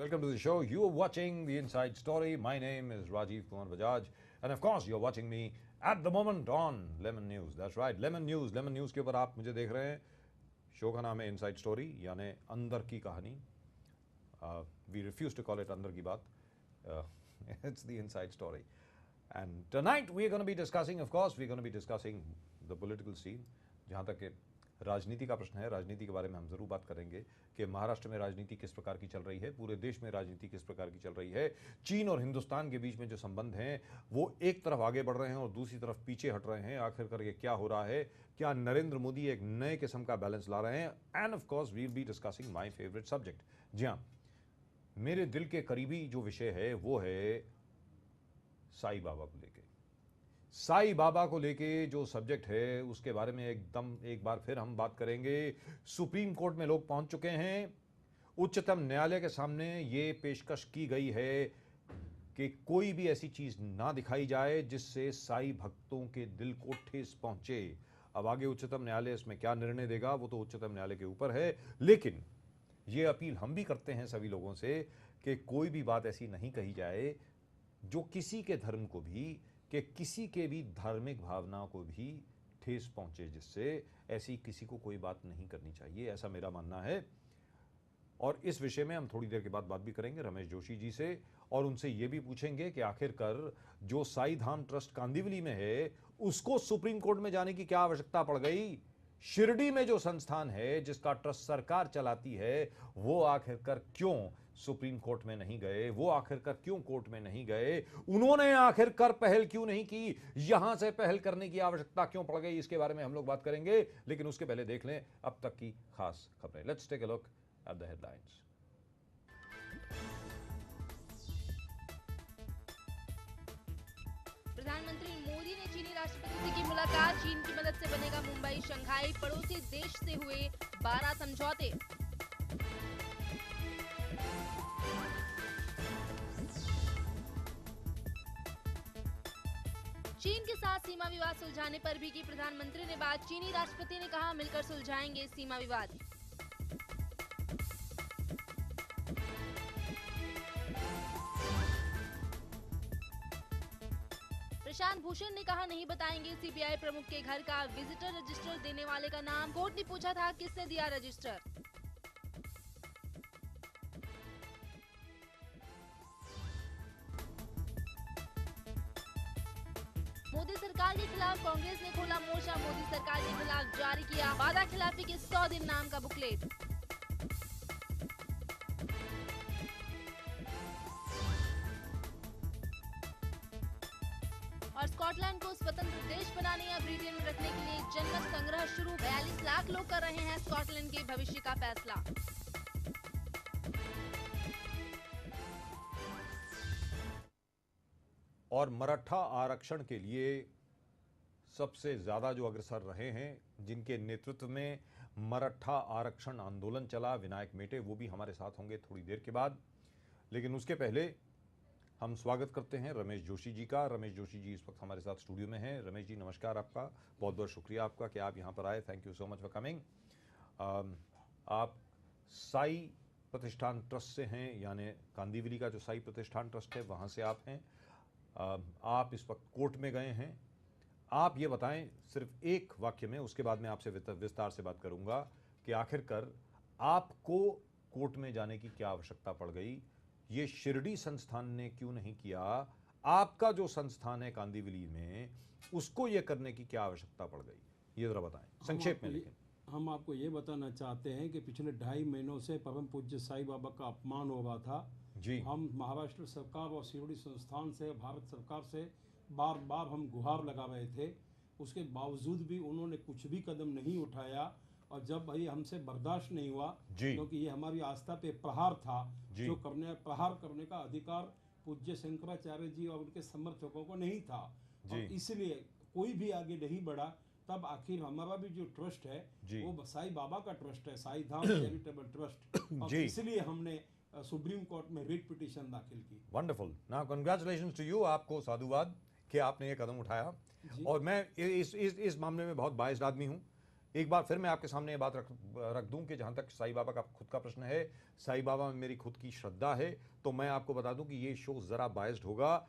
Welcome to the show. You are watching The Inside Story. My name is Rajiv Kumar Bajaj. And of course, you're watching me at the moment on Lemon News. That's right, Lemon News. Lemon News के ऊपर आप मुझे देख रहे हैं. Show का नाम है इनसाइड स्टोरी यानी अंदर की कहानी. We refuse to call it अंदर की बात. It's the inside story. And tonight we're going to be discussing, of course, we're going to be discussing the political scene. जहाँ तक के राजनीति का प्रश्न है, राजनीति के बारे में हम जरूर बात करेंगे कि महाराष्ट्र में राजनीति किस प्रकार की चल रही है, पूरे देश में राजनीति किस प्रकार की चल रही है. चीन और हिंदुस्तान के बीच में जो संबंध हैं वो एक तरफ आगे बढ़ रहे हैं और दूसरी तरफ पीछे हट रहे हैं. आखिरकार ये क्या हो रहा है, क्या नरेंद्र मोदी एक नए किस्म का बैलेंस ला रहे हैं. And of course we will be discussing my favourite subject. जी हाँ, मेरे दिल के करीबी जो विषय है वो है साईं बाबा को लेके. साईं बाबा को लेके जो सब्जेक्ट है उसके बारे में एक बार फिर हम बात करेंगे. सुप्रीम कोर्ट में लोग पहुंच चुके हैं. उच्चतम न्यायालय के सामने ये पेशकश की गई है कि कोई भी ऐसी चीज ना दिखाई जाए जिससे साईं भक्तों के दिल को ठेस पहुंचे. अब आगे उच्चतम न्यायालय इसमें क्या निर्णय देगा वो तो उच्चतम न्यायालय के ऊपर है, लेकिन ये अपील हम भी करते हैं सभी लोगों से कि कोई भी बात ऐसी नहीं कही जाए जो किसी के धर्म को भी, कि किसी के भी धार्मिक भावना को भी ठेस पहुंचे, जिससे ऐसी किसी को कोई बात नहीं करनी चाहिए, ऐसा मेरा मानना है. और इस विषय में हम थोड़ी देर के बाद बात भी करेंगे रमेश जोशी जी से और उनसे ये भी पूछेंगे कि आखिरकार जो साईं धाम ट्रस्ट कांदिवली में है उसको सुप्रीम कोर्ट में जाने की क्या आवश्यकता पड़ गई. शिरडी में जो संस्थान है जिसका ट्रस्ट सरकार चलाती है वो आखिरकार क्यों सुप्रीम कोर्ट में नहीं गए, वो आखिरकार क्यों कोर्ट में नहीं गए, उन्होंने आखिरकार पहल क्यों नहीं की, यहां से पहल करने की आवश्यकता क्यों पड़ गई, इसके बारे में हम लोग बात करेंगे. लेकिन उसके पहले देख लें अब तक की खास खबरें. Let's take a look at the headlines. प्रधानमंत्री मोदी ने चीनी राष्ट्रपति से की मुलाकात. चीन की मदद से बनेगा मुंबई शंघाई. पड़ोसी देश से हुए 12 समझौते. चीन के साथ सीमा विवाद सुलझाने पर भी की प्रधानमंत्री ने बात. चीनी राष्ट्रपति ने कहा मिलकर सुलझाएंगे सीमा विवाद. प्रशांत भूषण ने कहा नहीं बताएंगे सीबीआई प्रमुख के घर का विजिटर रजिस्टर देने वाले का नाम. कोर्ट ने पूछा था किसने दिया रजिस्टर. मोदी सरकार के खिलाफ कांग्रेस ने खोला मोर्चा. मोदी सरकार के खिलाफ जारी किया वादा खिलाफी के 100 दिन नाम का बुकलेट. और स्कॉटलैंड को स्वतंत्र देश बनाने या ब्रिटेन में रखने के लिए जनमत संग्रह शुरू. 42 लाख लोग कर रहे हैं स्कॉटलैंड के भविष्य का फैसला. और मराठा आरक्षण के लिए सबसे ज्यादा जो अग्रसर रहे हैं, जिनके नेतृत्व में मराठा आरक्षण आंदोलन चला, विनायक मेटे, वो भी हमारे साथ होंगे थोड़ी देर के बाद. लेकिन उसके पहले हम स्वागत करते हैं रमेश जोशी जी का. रमेश जोशी जी इस वक्त हमारे साथ स्टूडियो में हैं. रमेश जी नमस्कार, आपका बहुत बहुत शुक्रिया आपका कि आप यहाँ पर आए. Thank you so much for coming. आप साई प्रतिष्ठान ट्रस्ट से हैं, यानी कांदिवली का जो साई प्रतिष्ठान ट्रस्ट है वहाँ से आप हैं. आप इस वक्त कोर्ट में गए हैं. आप ये बताएं सिर्फ एक वाक्य में, उसके बाद मैं आपसे विस्तार से बात करूंगा कि आखिरकार आपको कोर्ट में जाने की क्या आवश्यकता पड़ गई, ये शिरडी संस्थान ने क्यों नहीं किया, आपका जो संस्थान है कांदिवली में उसको ये करने की क्या आवश्यकता पड़ गई, ये जरा बताएं संक्षेप में. लेकिन हम आपको ये बताना चाहते हैं कि पिछले 2.5 महीनों से परम पूज्य साईं बाबा का अपमान हो रहा था जी. हम महाराष्ट्र सरकार और शिरडी संस्थान से, भारत सरकार से बार बार हम गुहार लगा रहे थे. उसके बावजूद भी उन्होंने कुछ भी कदम नहीं उठाया. और जब भाई हमसे बर्दाश्त नहीं हुआ, क्योंकि ये हमारी आस्था पे प्रहार था, जो प्रहार करने का अधिकार पूज्य शंकराचार्य जी और उनके समर्थकों को नहीं था, और इसलिए कोई भी आगे नहीं बढ़ा. तब आखिर हमारा भी जो ट्रस्ट है वो साईं बाबा का ट्रस्ट है, साईं धाम चैरिटेबल ट्रस्ट, और इसलिए हमने सुप्रीम कोर्ट में रिट पिटीशन दाखिल की. Wonderful. Now congratulations to you. आपको साधुवाद कि आपने ये कदम उठाया. और मैं इस मामले में बहुत बायस्ड आदमी हूं. एक बार फिर मैं आपके सामने ये बात रख दूं कि जहां तक साईं बाबा का खुद का प्रश्न है, साईं बाबा में मेरी खुद की श्रद्धा है, तो मैं आपको बता दूं कि ये शो जरा बायस्ड होगा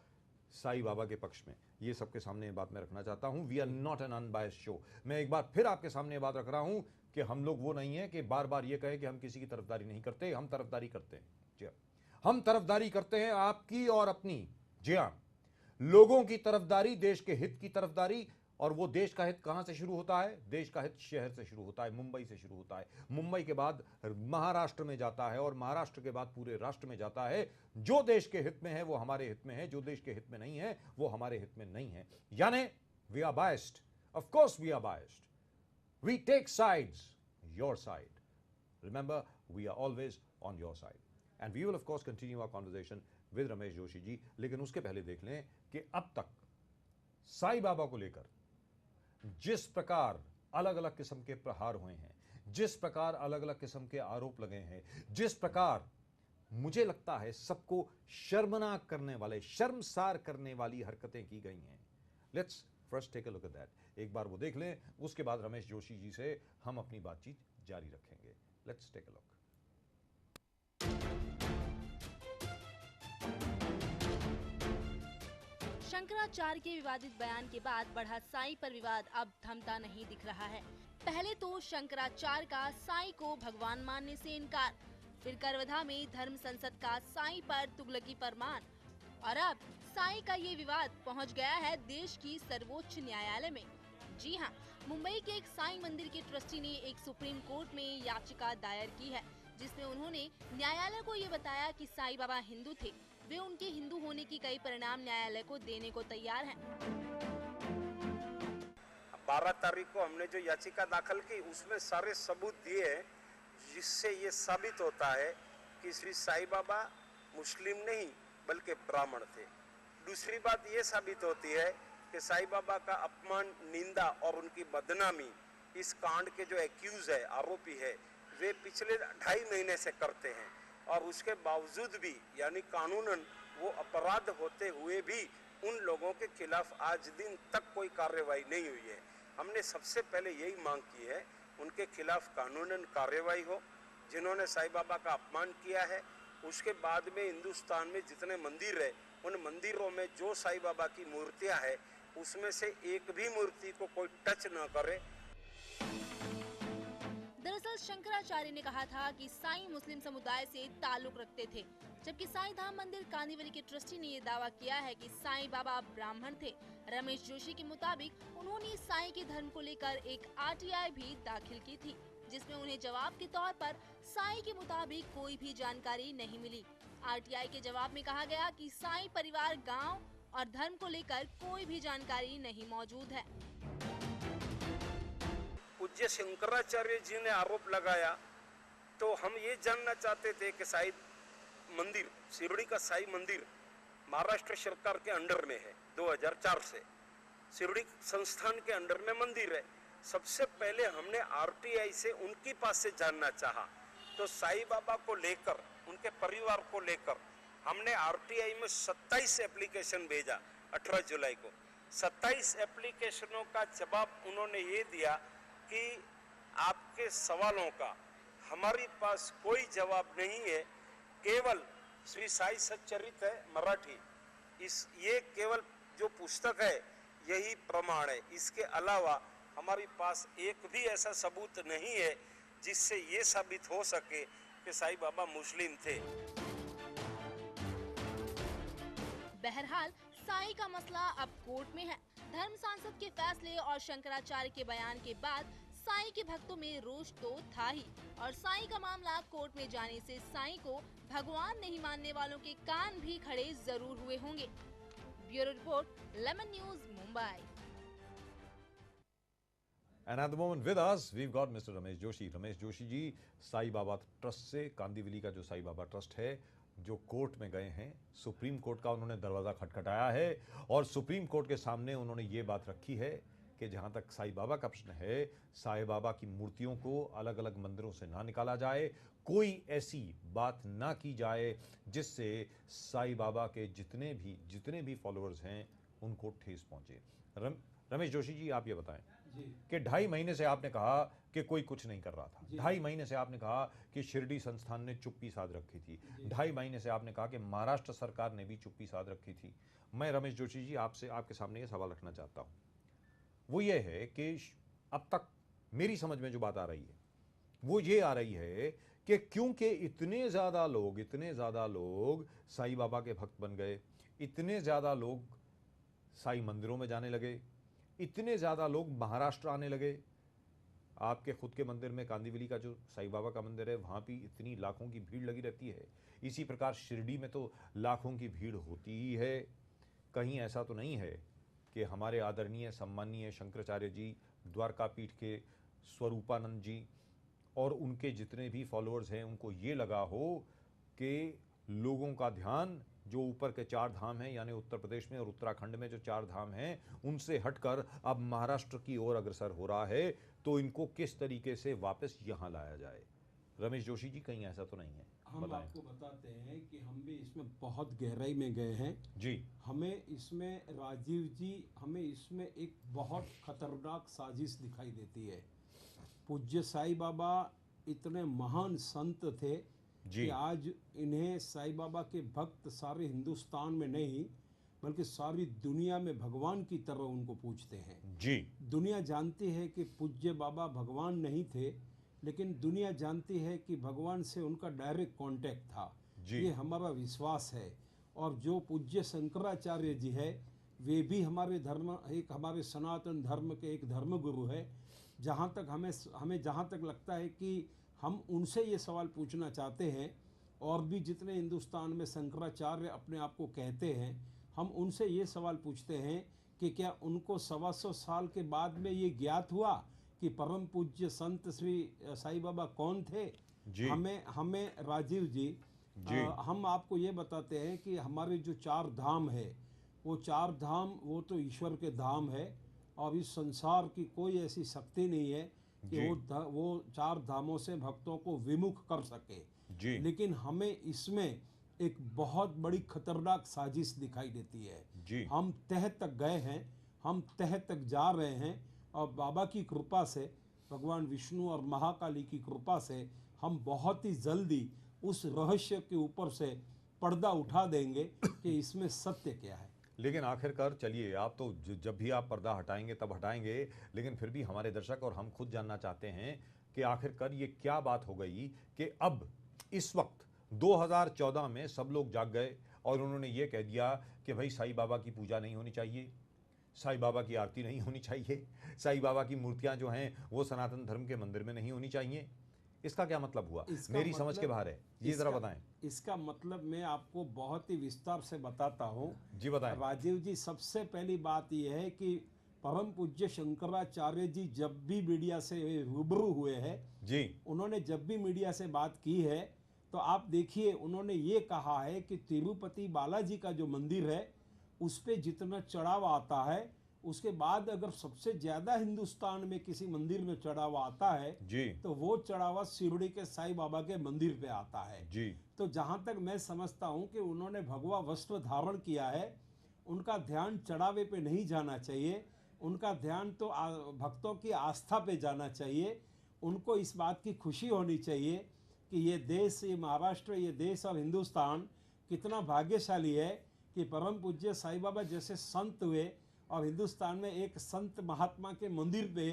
साईं बाबा के पक्ष में। ये सबके सामने ये बात मैं रखना चाहता हूं। We are not an unbiased show. मैं एक बार फिर आपके सामने ये बात रख रहा हूं कि हम लोग वो नहीं है कि बार बार ये कहे कि हम किसी की तरफदारी नहीं करते। हम तरफदारी करते हैं जी हाँ। हम तरफदारी करते हैं आपकी और अपनी। जी हाँ, लोगों की तरफदारी, देश के हित की तरफदारी। और वो देश का हित कहां से शुरू होता है? देश का हित शहर से शुरू होता है, मुंबई से शुरू होता है। मुंबई के बाद महाराष्ट्र में जाता है और महाराष्ट्र के बाद पूरे राष्ट्र में जाता है। जो देश के हित में है वो हमारे हित में है, जो देश के हित में नहीं है वो हमारे हित में नहीं है। यानी we are biased, of course we are biased, we take sides, your side. Remember, we are always on your side and we will of course continue our conversation with Ramesh Joshi ji. लेकिन उसके पहले देख लें कि अब तक साईं बाबा को लेकर जिस प्रकार अलग अलग किस्म के प्रहार हुए हैं, जिस प्रकार अलग अलग किस्म के आरोप लगे हैं, जिस प्रकार मुझे लगता है सबको शर्मनाक करने वाले, शर्मसार करने वाली हरकतें की गई हैं। Let's first take a look at that. एक बार वो देख लें, उसके बाद रमेश जोशी जी से हम अपनी बातचीत जारी रखेंगे। Let's take a look. Shankaracharya के विवादित बयान के बाद बढ़ा साईं पर विवाद अब थमता नहीं दिख रहा है। पहले तो शंकराचार्य का साईं को भगवान मानने से इनकार, फिर करवधा में धर्म संसद का साईं पर तुगलकी फरमान, और अब साईं का ये विवाद पहुंच गया है देश की सर्वोच्च न्यायालय में। जी हाँ, मुंबई के एक साईं मंदिर के ट्रस्टी ने एक सुप्रीम कोर्ट में याचिका दायर की है, जिसमें उन्होंने न्यायालय को ये बताया कि साईं बाबा हिंदू थे, वे उनके हिंदू होने की कई परिणाम न्यायालय को देने को तैयार हैं। 12 तारीख को हमने जो याचिका दाखिल की उसमें सारे सबूत दिए हैं, जिससे ये साबित होता है कि श्री साईं बाबा मुस्लिम नहीं बल्कि ब्राह्मण थे। दूसरी बात ये साबित होती है कि साईं बाबा का अपमान, निंदा और उनकी बदनामी इस कांड के जो एक्यूज है, आरोपी है, वे पिछले 2.5 महीने से करते हैं और उसके बावजूद भी यानी कानूनन वो अपराध होते हुए भी उन लोगों के खिलाफ आज दिन तक कोई कार्रवाई नहीं हुई है। हमने सबसे पहले यही मांग की है, उनके खिलाफ कानूनन कार्रवाई हो। जिन्होंने साईं बाबा का अपमान किया है, उसके बाद में हिंदुस्तान में जितने मंदिर है, उन मंदिरों में जो साईं बाबा की मूर्तियां हैं, उसमें से एक भी मूर्ति को कोई टच न करे। दरअसल शंकराचार्य ने कहा था कि साईं मुस्लिम समुदाय से ताल्लुक रखते थे, जबकि साईं धाम मंदिर कांदीवली के ट्रस्टी ने ये दावा किया है कि साईं बाबा ब्राह्मण थे। रमेश जोशी के मुताबिक उन्होंने साईं के धर्म को लेकर एक आरटीआई भी दाखिल की थी, जिसमें उन्हें जवाब के तौर पर साईं के मुताबिक कोई भी जानकारी नहीं मिली। आरटीआई के जवाब में कहा गया कि साईं परिवार, गाँव और धर्म को लेकर कोई भी जानकारी नहीं मौजूद है। पूज्य शंकराचार्य जी ने आरोप लगाया, तो हम ये जानना चाहते थे कि साईं मंदिर, शिरडी का साईं मंदिर महाराष्ट्र सरकार के अंडर में है। 2004 से शिरडी संस्थान के अंडर में मंदिर है। सबसे पहले हमने आरटीआई से उनकी पास से जानना चाहा, तो साईं बाबा को लेकर, उनके परिवार को लेकर हमने आरटीआई में 27 एप्लीकेशन भेजा 18 जुलाई को। 27 एप्लीकेशनों का जवाब उन्होंने ये दिया कि आपके सवालों का हमारे पास कोई जवाब नहीं है, केवल श्री साई सच्चरित है मराठी, ये केवल जो पुस्तक है यही प्रमाण है। इसके अलावा हमारे पास एक भी ऐसा सबूत नहीं है जिससे ये साबित हो सके कि साईं बाबा मुस्लिम थे। बहरहाल साईं का मसला अब कोर्ट में है। धर्म सांसद के फैसले और शंकराचार्य के बयान के बाद साईं के भक्तों में रोष तो था ही, और साईं का मामला कोर्ट में जाने से साईं को भगवान नहीं मानने वालों के कान भी खड़े जरूर हुए होंगे। Bureau report, lemon news, Mumbai. And at the moment with us, we've got Mr. Ramesh Joshi. Ramesh Joshi ji Sai Baba trust से, कांदीवली का जो साईं बाबा ट्रस्ट है, जो कोर्ट में गए हैं, सुप्रीम कोर्ट का उन्होंने दरवाज़ा खटखटाया है और सुप्रीम कोर्ट के सामने उन्होंने ये बात रखी है कि जहाँ तक साईं बाबा का प्रश्न है, साईं बाबा की मूर्तियों को अलग अलग मंदिरों से ना निकाला जाए, कोई ऐसी बात ना की जाए जिससे साईं बाबा के जितने भी फॉलोअर्स हैं उनको ठेस पहुँचे। रमेश जोशी जी, आप ये बताएं जी कि 2.5 महीने से आपने कहा कि कोई कुछ नहीं कर रहा था। जी। 2.5 महीने से आपने कहा कि शिरडी संस्थान ने चुप्पी साध रखी थी। जी। 2.5 महीने से आपने कहा कि महाराष्ट्र सरकार ने भी चुप्पी साध रखी थी। मैं रमेश जोशी जी आपसे आपके सामने ये सवाल रखना चाहता हूँ, वो ये है कि अब तक मेरी समझ में जो बात आ रही है वो ये आ रही है कि क्योंकि इतने ज़्यादा लोग साईं बाबा के भक्त बन गए, इतने ज़्यादा लोग साईं मंदिरों में जाने लगे, इतने ज़्यादा लोग महाराष्ट्र आने लगे। आपके खुद के मंदिर में कांदिवली का जो साईं बाबा का मंदिर है वहाँ भी इतनी लाखों की भीड़ लगी रहती है। इसी प्रकार शिरडी में तो लाखों की भीड़ होती ही है। कहीं ऐसा तो नहीं है कि हमारे आदरणीय सम्माननीय शंकराचार्य जी, द्वारका पीठ के स्वरूपानंद जी और उनके जितने भी फॉलोअर्स हैं उनको ये लगा हो कि लोगों का ध्यान जो ऊपर के 4 धाम हैं यानी उत्तर प्रदेश में और उत्तराखंड में जो 4 धाम हैं उनसे हटकर अब महाराष्ट्र की ओर अग्रसर हो रहा है, तो इनको किस तरीके से वापस यहाँ लाया जाए। रमेश जोशी जी, कहीं ऐसा तो नहीं है? हम बताएं। आपको बताते हैं कि हम भी इसमें बहुत गहराई में गए हैं जी हमें इसमें राजीव जी हमें इसमें एक बहुत खतरनाक साजिश दिखाई देती है। पूज्य साईं बाबा इतने महान संत थे जी कि आज इन्हें साईं बाबा के भक्त सारे हिंदुस्तान में नहीं बल्कि सारी दुनिया में भगवान की तरह उनको पूजते हैं। जी दुनिया जानती है कि पूज्य बाबा भगवान नहीं थे, लेकिन दुनिया जानती है कि भगवान से उनका डायरेक्ट कांटेक्ट था। जी। ये हमारा विश्वास है। और जो पूज्य शंकराचार्य जी है वे भी हमारे हमारे सनातन धर्म के एक धर्मगुरु है। जहाँ तक हमें जहाँ तक लगता है कि हम उनसे ये सवाल पूछना चाहते हैं, और भी जितने हिंदुस्तान में शंकराचार्य अपने आप को कहते हैं, हम उनसे ये सवाल पूछते हैं कि क्या उनको 125 साल के बाद में ये ज्ञात हुआ कि परम पूज्य संत श्री साईं बाबा कौन थे? जी। हमें राजीव जी, जी। हम आपको ये बताते हैं कि हमारे जो 4 धाम है वो 4 धाम वो तो ईश्वर के धाम है, और इस संसार की कोई ऐसी शक्ति नहीं है कि जी। वो 4 धामों से भक्तों को विमुख कर सके। जी। लेकिन हमें इसमें एक बहुत बड़ी खतरनाक साजिश दिखाई देती है। जी। हम तह तक गए हैं, हम तह तक जा रहे हैं, और बाबा की कृपा से, भगवान विष्णु और महाकाली की कृपा से हम बहुत ही जल्दी उस रहस्य के ऊपर से पर्दा उठा देंगे कि इसमें सत्य क्या है। लेकिन आखिरकार चलिए, आप तो जब भी आप पर्दा हटाएंगे तब हटाएंगे, लेकिन फिर भी हमारे दर्शक और हम खुद जानना चाहते हैं कि आखिरकार ये क्या बात हो गई कि अब इस वक्त 2014 में सब लोग जाग गए और उन्होंने ये कह दिया कि भाई साईं बाबा की पूजा नहीं होनी चाहिए, साईं बाबा की आरती नहीं होनी चाहिए, साईं बाबा की मूर्तियां जो हैं वो सनातन धर्म के मंदिर में नहीं होनी चाहिए। इसका क्या मतलब हुआ? मेरी समझ के बाहर है, ये जरा बताएं। इसका मतलब मैं आपको बहुत ही विस्तार से बताता हूँ। जी बताएं। राजीव जी, सबसे पहली बात यह है कि परम पूज्य शंकराचार्य जी जब भी मीडिया से रूबरू हुए हैं जी, उन्होंने जब भी मीडिया से बात की है तो आप देखिए उन्होंने ये कहा है कि तिरुपति बालाजी का जो मंदिर है उस पे जितना चढ़ाव आता है उसके बाद अगर सबसे ज्यादा हिंदुस्तान में किसी मंदिर में चढ़ावा आता है जी, तो वो चढ़ावा शिरडी के साईं बाबा के मंदिर पे आता है। जी, तो जहाँ तक मैं समझता हूँ कि उन्होंने भगवा वस्त्र धारण किया है, उनका ध्यान चढ़ावे पे नहीं जाना चाहिए, उनका ध्यान तो भक्तों की आस्था पे जाना चाहिए। उनको इस बात की खुशी होनी चाहिए कि ये देश, ये महाराष्ट्र, ये देश और हिंदुस्तान कितना भाग्यशाली है कि परम पूज्य साईं बाबा जैसे संत हुए और हिंदुस्तान में एक संत महात्मा के मंदिर पे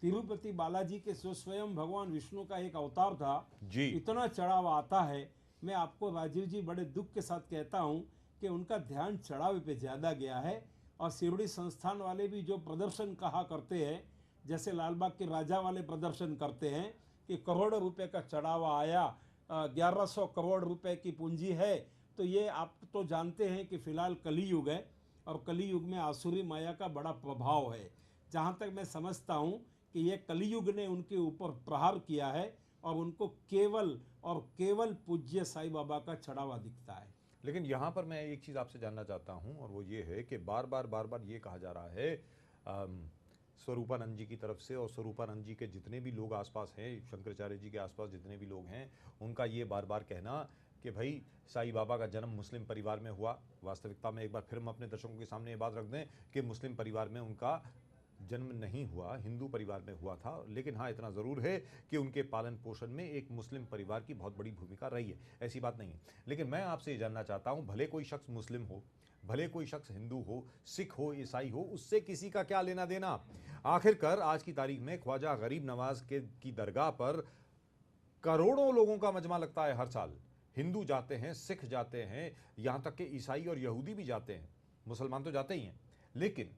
तिरुपति बालाजी के जो स्वयं भगवान विष्णु का एक अवतार था, जी। इतना चढ़ावा आता है। मैं आपको राजीव जी बड़े दुख के साथ कहता हूँ कि उनका ध्यान चढ़ावे पे ज़्यादा गया है। और शिरडी संस्थान वाले भी जो प्रदर्शन कहा करते हैं, जैसे लालबाग के राजा वाले प्रदर्शन करते हैं कि करोड़ों रुपए का चढ़ावा आया, 1100 करोड़ रुपए की पूंजी है, तो ये आप तो जानते हैं कि फिलहाल कली युग है और कली युग में आसुरी माया का बड़ा प्रभाव है। जहाँ तक मैं समझता हूँ कि ये कलियुग ने उनके ऊपर प्रहार किया है और उनको केवल और केवल पूज्य साईं बाबा का चढ़ावा दिखता है। लेकिन यहाँ पर मैं एक चीज़ आपसे जानना चाहता हूँ, और वो ये है कि बार बार ये कहा जा रहा है स्वरूपानंद जी की तरफ से, और स्वरूपानंद जी के जितने भी लोग आसपास हैं, शंकराचार्य जी के आसपास जितने भी लोग हैं, उनका ये बार बार कहना कि भाई साईं बाबा का जन्म मुस्लिम परिवार में हुआ। वास्तविकता में एक बार फिर हम अपने दर्शकों के सामने ये बात रख दें कि मुस्लिम परिवार में उनका जन्म नहीं हुआ, हिंदू परिवार में हुआ था, लेकिन हाँ इतना ज़रूर है कि उनके पालन पोषण में एक मुस्लिम परिवार की बहुत बड़ी भूमिका रही है, ऐसी बात नहीं है। लेकिन मैं आपसे ये जानना चाहता हूँ, भले कोई शख्स मुस्लिम हो, भले कोई शख्स हिंदू हो, सिख हो, ईसाई हो, उससे किसी का क्या लेना देना। आखिरकार आज की तारीख में ख्वाजा गरीब नवाज की दरगाह पर करोड़ों लोगों का मजमा लगता है हर साल। हिंदू जाते हैं, सिख जाते हैं, यहाँ तक कि ईसाई और यहूदी भी जाते हैं, मुसलमान तो जाते ही हैं। लेकिन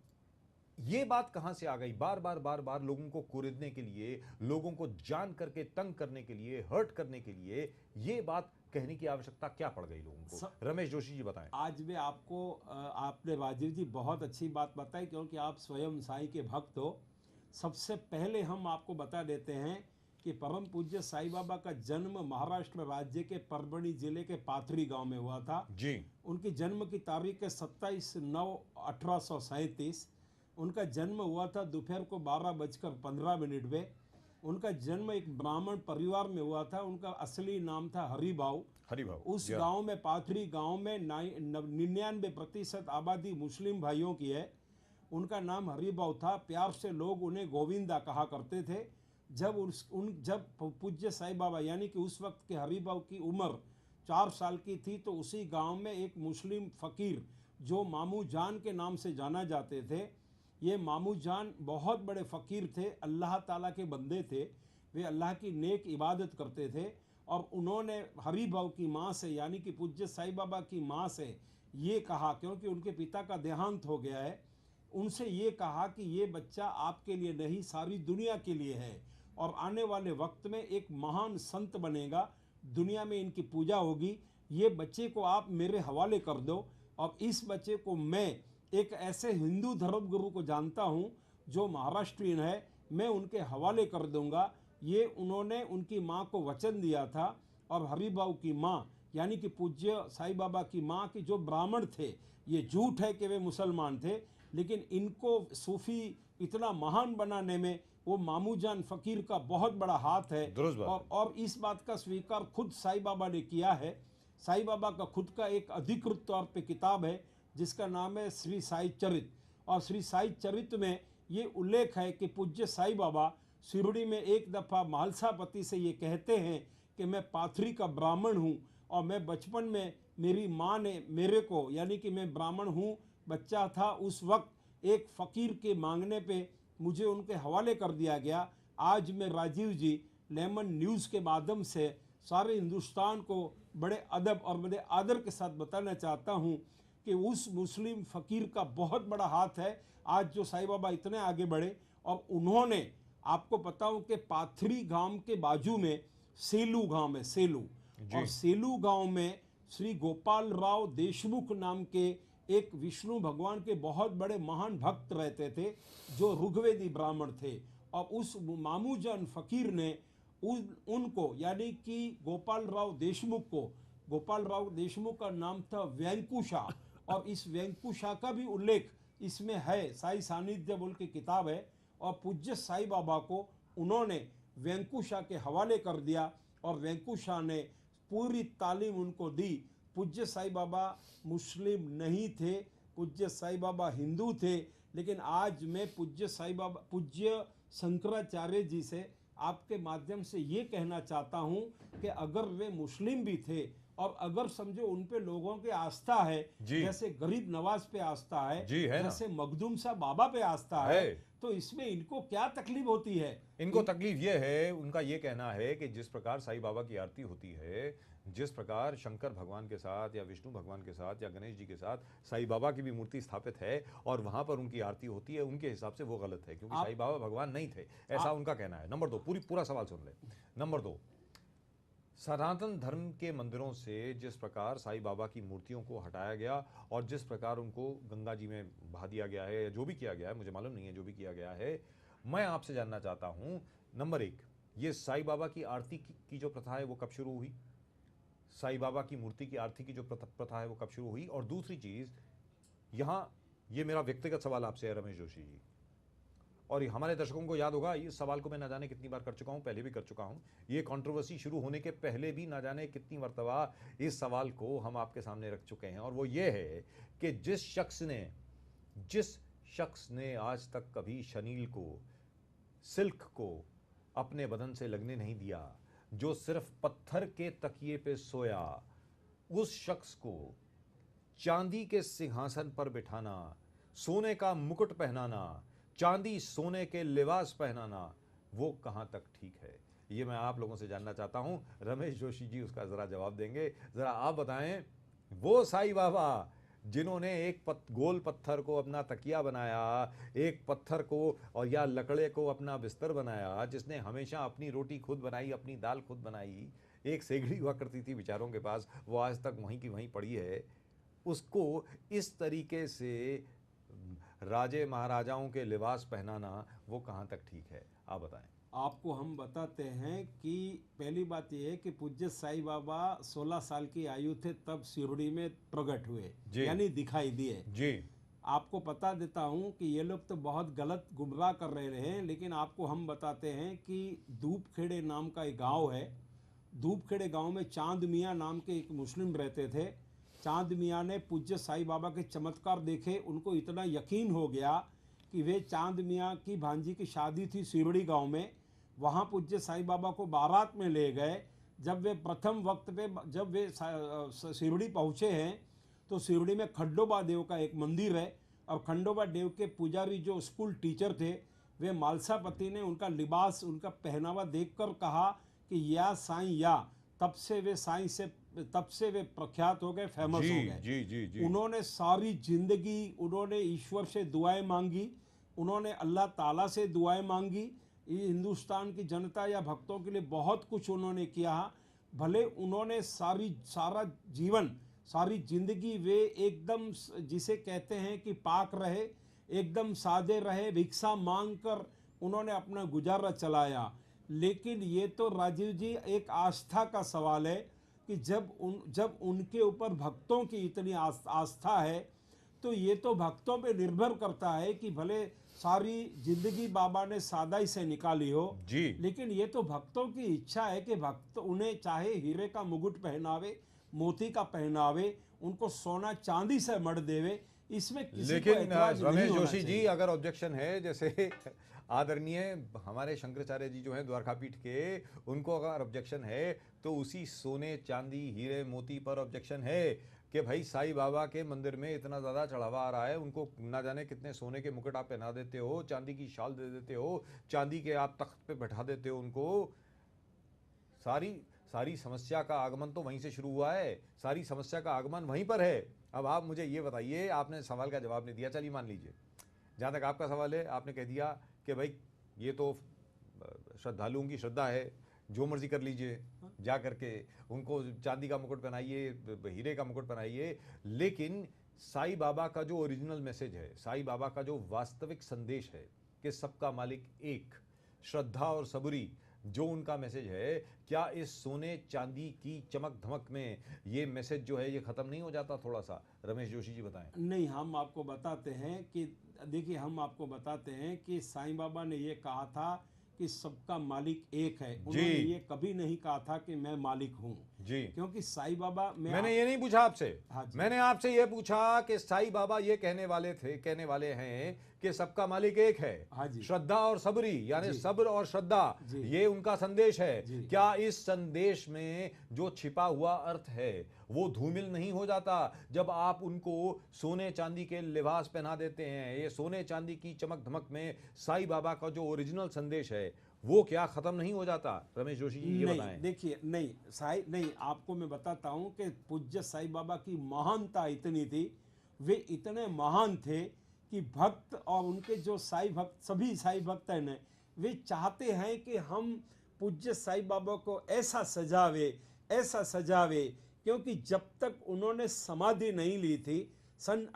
ये बात कहाँ से आ गई? बार बार लोगों को कुरेदने के लिए, लोगों को जान करके तंग करने के लिए, हर्ट करने के लिए ये बात कहने की आवश्यकता क्या पड़ गई लोगों को? रमेश जोशी जी बताएं। आज मैं आपको आपने राजीव जी बहुत अच्छी बात बताई, क्योंकि आप स्वयं साईं के भक्त हो। सबसे पहले हम आपको बता देते हैं कि परम पूज्य साईं बाबा का जन्म महाराष्ट्र राज्य के परभणी जिले के पाथरी गांव में हुआ था जी। उनकी जन्म की तारीख है 27/9/1837। उनका जन्म हुआ था दोपहर को 12:15 पे। उनका जन्म एक ब्राह्मण परिवार में हुआ था। उनका असली नाम था हरिभाव। उस गांव में, पाथरी गांव में 99% आबादी मुस्लिम भाइयों की है। उनका नाम हरिभाव था। प्यार से लोग उन्हें गोविंदा कहा करते थे। जब पूज्य साईं बाबा यानी कि उस वक्त के हरिभाव की उम्र 4 साल की थी, तो उसी गांव में एक मुस्लिम फकीर जो मामू जान के नाम से जाना जाते थे, ये मामू जान बहुत बड़े फ़कीर थे, अल्लाह ताला के बंदे थे। वे अल्लाह की नेक इबादत करते थे और उन्होंने हरिभाव की माँ से यानी कि पूज्य साईं बाबा की माँ से ये कहा, क्योंकि उनके पिता का देहांत हो गया है, उनसे ये कहा कि ये बच्चा आपके लिए नहीं सारी दुनिया के लिए है और आने वाले वक्त में एक महान संत बनेगा, दुनिया में इनकी पूजा होगी। ये बच्चे को आप मेरे हवाले कर दो। और इस बच्चे को मैं एक ऐसे हिंदू धर्मगुरु को जानता हूँ जो महाराष्ट्रियन है, मैं उनके हवाले कर दूंगा। ये उन्होंने उनकी माँ को वचन दिया था। और हरिभाव की माँ यानी कि पूज्य साईं बाबा की माँ के जो ब्राह्मण थे, ये झूठ है कि वे मुसलमान थे, लेकिन इनको सूफी इतना महान बनाने में वो मामू जान फकीर का बहुत बड़ा हाथ है। और इस बात का स्वीकार खुद साईं बाबा ने किया है। साईं बाबा का खुद का एक अधिकृत तौर पे किताब है जिसका नाम है श्री साई चरित। और श्री साई चरित में ये उल्लेख है कि पूज्य साईं बाबा शिरडी में एक दफ़ा महालसापति से ये कहते हैं कि मैं पाथरी का ब्राह्मण हूँ और मैं बचपन में मेरी माँ ने मेरे को यानी कि मैं ब्राह्मण हूँ बच्चा था, उस वक्त एक फ़कीर के मांगने पे मुझे उनके हवाले कर दिया गया। आज मैं राजीव जी लेमन न्यूज़ के माध्यम से सारे हिंदुस्तान को बड़े अदब और बड़े आदर के साथ बताना चाहता हूँ कि उस मुस्लिम फ़कीर का बहुत बड़ा हाथ है आज जो साईं बाबा इतने आगे बढ़े। और उन्होंने, आपको पता हो कि पाथरी गांव के बाजू में सेलू गांव है, सेलू, और सेलू गांव में श्री गोपाल राव देशमुख नाम के एक विष्णु भगवान के बहुत बड़े महान भक्त रहते थे जो ऋग्वेदी ब्राह्मण थे। और उस मामूजान फकीर ने उनको यानी कि गोपाल राव देशमुख को, गोपाल राव देशमुख का नाम था व्यंकुशा, और इस व्यंकुशा का भी उल्लेख इसमें है, साई सानिध्य बोल की किताब है। और पूज्य साईं बाबा को उन्होंने व्यंकुशा के हवाले कर दिया और व्यंकुशा ने पूरी तालीम उनको दी। पूज्य साईं बाबा मुस्लिम नहीं थे, पूज्य साईं बाबा हिंदू थे, लेकिन आज मैं पूज्य साईं बाबा, पूज्य शंकराचार्य जी से आपके माध्यम से ये कहना चाहता हूँ कि अगर वे मुस्लिम भी थे और अगर समझो उन पे लोगों की आस्था है, जैसे गरीब नवाज पे आस्था है, जैसे मखदूम साहब बाबा पे आस्था है, तो इसमें इनको क्या तकलीफ होती है? इनको तकलीफ ये है, उनका ये कहना है कि जिस प्रकार साईं बाबा की आरती होती है, जिस प्रकार शंकर भगवान के साथ या विष्णु भगवान के साथ या गणेश जी के साथ साईं बाबा की भी मूर्ति स्थापित है और वहां पर उनकी आरती होती है, उनके हिसाब से वो गलत है, क्योंकि साईं बाबा भगवान नहीं थे, ऐसा उनका कहना है। नंबर 2, पूरा सवाल सुन ले। नंबर 2, सनातन धर्म के मंदिरों से जिस प्रकार साईं बाबा की मूर्तियों को हटाया गया और जिस प्रकार उनको गंगा जी में बहा दिया गया है, जो भी किया गया है, मुझे मालूम नहीं है, जो भी किया गया है, मैं आपसे जानना चाहता हूं, नंबर 1, ये साईं बाबा की आरती की जो प्रथा है वो कब शुरू हुई? साईं बाबा की मूर्ति की आरती की जो प्रथा है वो कब शुरू हुई? और दूसरी चीज़, यहाँ ये मेरा व्यक्तिगत सवाल आपसे है रमेश जोशी जी, और हमारे दर्शकों को याद होगा इस सवाल को मैं ना जाने कितनी बार कर चुका हूँ, पहले भी कर चुका हूँ, ये कंट्रोवर्सी शुरू होने के पहले भी ना जाने कितनी मर्तबा इस सवाल को हम आपके सामने रख चुके हैं, और वो ये है कि जिस शख्स ने आज तक कभी शनील को, सिल्क को अपने बदन से लगने नहीं दिया, जो सिर्फ पत्थर के तकिए पे सोया, उस शख्स को चांदी के सिंहासन पर बिठाना, सोने का मुकुट पहनाना, चांदी सोने के लिबास पहनाना, वो कहाँ तक ठीक है? ये मैं आप लोगों से जानना चाहता हूं। रमेश जोशी जी उसका ज़रा जवाब देंगे। ज़रा आप बताएं, वो साईं बाबा जिन्होंने एक गोल पत्थर को अपना तकिया बनाया, एक पत्थर को और या लकड़े को अपना बिस्तर बनाया, जिसने हमेशा अपनी रोटी खुद बनाई, अपनी दाल खुद बनाई, एक सेगड़ी हुआ करती थी बेचारों के पास, वो आज तक वहीं की वहीं पड़ी है, उसको इस तरीके से राजे महाराजाओं के लिबास पहनाना वो कहाँ तक ठीक है? आप बताएं। आपको हम बताते हैं कि पहली बात यह है कि पूज्य साईं बाबा 16 साल की आयु थे तब शिरडी में प्रकट हुए, यानी दिखाई दिए जी। आपको बता देता हूं कि ये लोग तो बहुत गलत गुमराह कर रहे हैं, लेकिन आपको हम बताते हैं कि धूपखेड़े नाम का एक गांव है। धूपखेड़े गांव में चांद मियाँ नाम के एक मुस्लिम रहते थे। चांद मियाँ ने पूज्य साईं बाबा के चमत्कार देखे, उनको इतना यकीन हो गया कि वे चांद मियाँ की भांजी की शादी थी शिरडी गांव में, वहाँ पूज्य साईं बाबा को बारात में ले गए। जब वे प्रथम वक्त पे जब वे शिरडी पहुँचे हैं तो शिरडी में खंडोबा देव का एक मंदिर है, और खंडोबा देव के पुजारी जो स्कूल टीचर थे, वे मालसापति ने उनका लिबास, उनका पहनावा देखकर कहा कि या साईं या, तब से वे प्रख्यात हो गए, फेमस हो गए। जी जी जी। उन्होंने सारी जिंदगी उन्होंने ईश्वर से दुआएं मांगी, उन्होंने अल्लाह ताला से दुआएं मांगी, ये हिंदुस्तान की जनता या भक्तों के लिए बहुत कुछ उन्होंने किया। भले उन्होंने सारा जीवन, सारी जिंदगी वे एकदम जिसे कहते हैं कि पाक रहे, एकदम सादे रहे, भिक्षा मांग कर उन्होंने अपना गुजारा चलाया। लेकिन ये तो राजीव जी एक आस्था का सवाल है कि जब उनके ऊपर भक्तों की इतनी आस्था है, तो ये तो भक्तों पे निर्भर करता है कि भले सारी जिंदगी बाबा ने सादाई से निकाली हो जी, लेकिन ये तो भक्तों की इच्छा है कि भक्त उन्हें चाहे हीरे का मुकुट पहनावे, मोती का पहनावे, उनको सोना चांदी से मढ़ देवे, इसमें किसी लेकिन को ऐतराज नहीं रमेश होना जोशी जी, चाहिए। अगर ऑब्जेक्शन है, जैसे आदरणीय हमारे शंकराचार्य जी जो हैं द्वारका पीठ के, उनको अगर ऑब्जेक्शन है तो उसी सोने चांदी हीरे मोती पर ऑब्जेक्शन है कि भाई साईं बाबा के मंदिर में इतना ज़्यादा चढ़ावा आ रहा है, उनको ना जाने कितने सोने के मुकुट आप पहना देते हो, चांदी की शाल दे देते हो, चांदी के आप तख्त पे बैठा देते हो उनको। सारी समस्या का आगमन तो वहीं से शुरू हुआ है, सारी समस्या का आगमन वहीं पर है। अब आप मुझे ये बताइए, आपने सवाल का जवाब नहीं दिया। चलिए मान लीजिए, जहाँ तक आपका सवाल है, आपने कह दिया कि भाई ये तो श्रद्धालुओं की श्रद्धा है, जो मर्जी कर लीजिए, जा करके उनको चांदी का मुकुट पहनाइए, हीरे का मुकुट पहनाइए। लेकिन साईं बाबा का जो ओरिजिनल मैसेज है, साईं बाबा का जो वास्तविक संदेश है कि सबका मालिक एक, श्रद्धा और सबूरी, जो उनका मैसेज है, क्या इस सोने चांदी की चमक धमक में ये मैसेज जो है ये ख़त्म नहीं हो जाता थोड़ा सा? रमेश जोशी जी बताएं। नहीं, हम आपको बताते हैं कि देखिए, हम आपको बताते हैं कि साईं बाबा ने ये कहा था कि सबका मालिक एक है। उन्होंने ये कभी नहीं कहा था कि मैं मालिक हूँ जी, क्योंकि साईं बाबा मैंने ये नहीं पूछा आपसे। हाँ जी। मैंने आपसे ये पूछा कि साईं बाबा ये कहने वाले हैं कि सबका मालिक एक है, हाँ जी। श्रद्धा और सबरी, यानी जी। सब्र और श्रद्धा, जी। ये उनका संदेश है। जी। क्या इस संदेश में जो छिपा हुआ अर्थ है वो धूमिल नहीं हो जाता जब आप उनको सोने चांदी के लिबास पहना देते हैं? ये सोने चांदी की चमक धमक में साईं बाबा का जो ओरिजिनल संदेश है वो क्या खत्म नहीं हो जाता? रमेश जोशी जी ये बताएं। नहीं, देखिए, नहीं, आपको मैं बताता हूँ कि पूज्य साईं बाबा की महानता इतनी थी, वे इतने महान थे कि भक्त और उनके जो साईं भक्त, सभी साईं भक्त हैं, वे चाहते हैं कि हम पूज्य साईं बाबा को ऐसा सजावे, क्योंकि जब तक उन्होंने समाधि नहीं ली थी, सन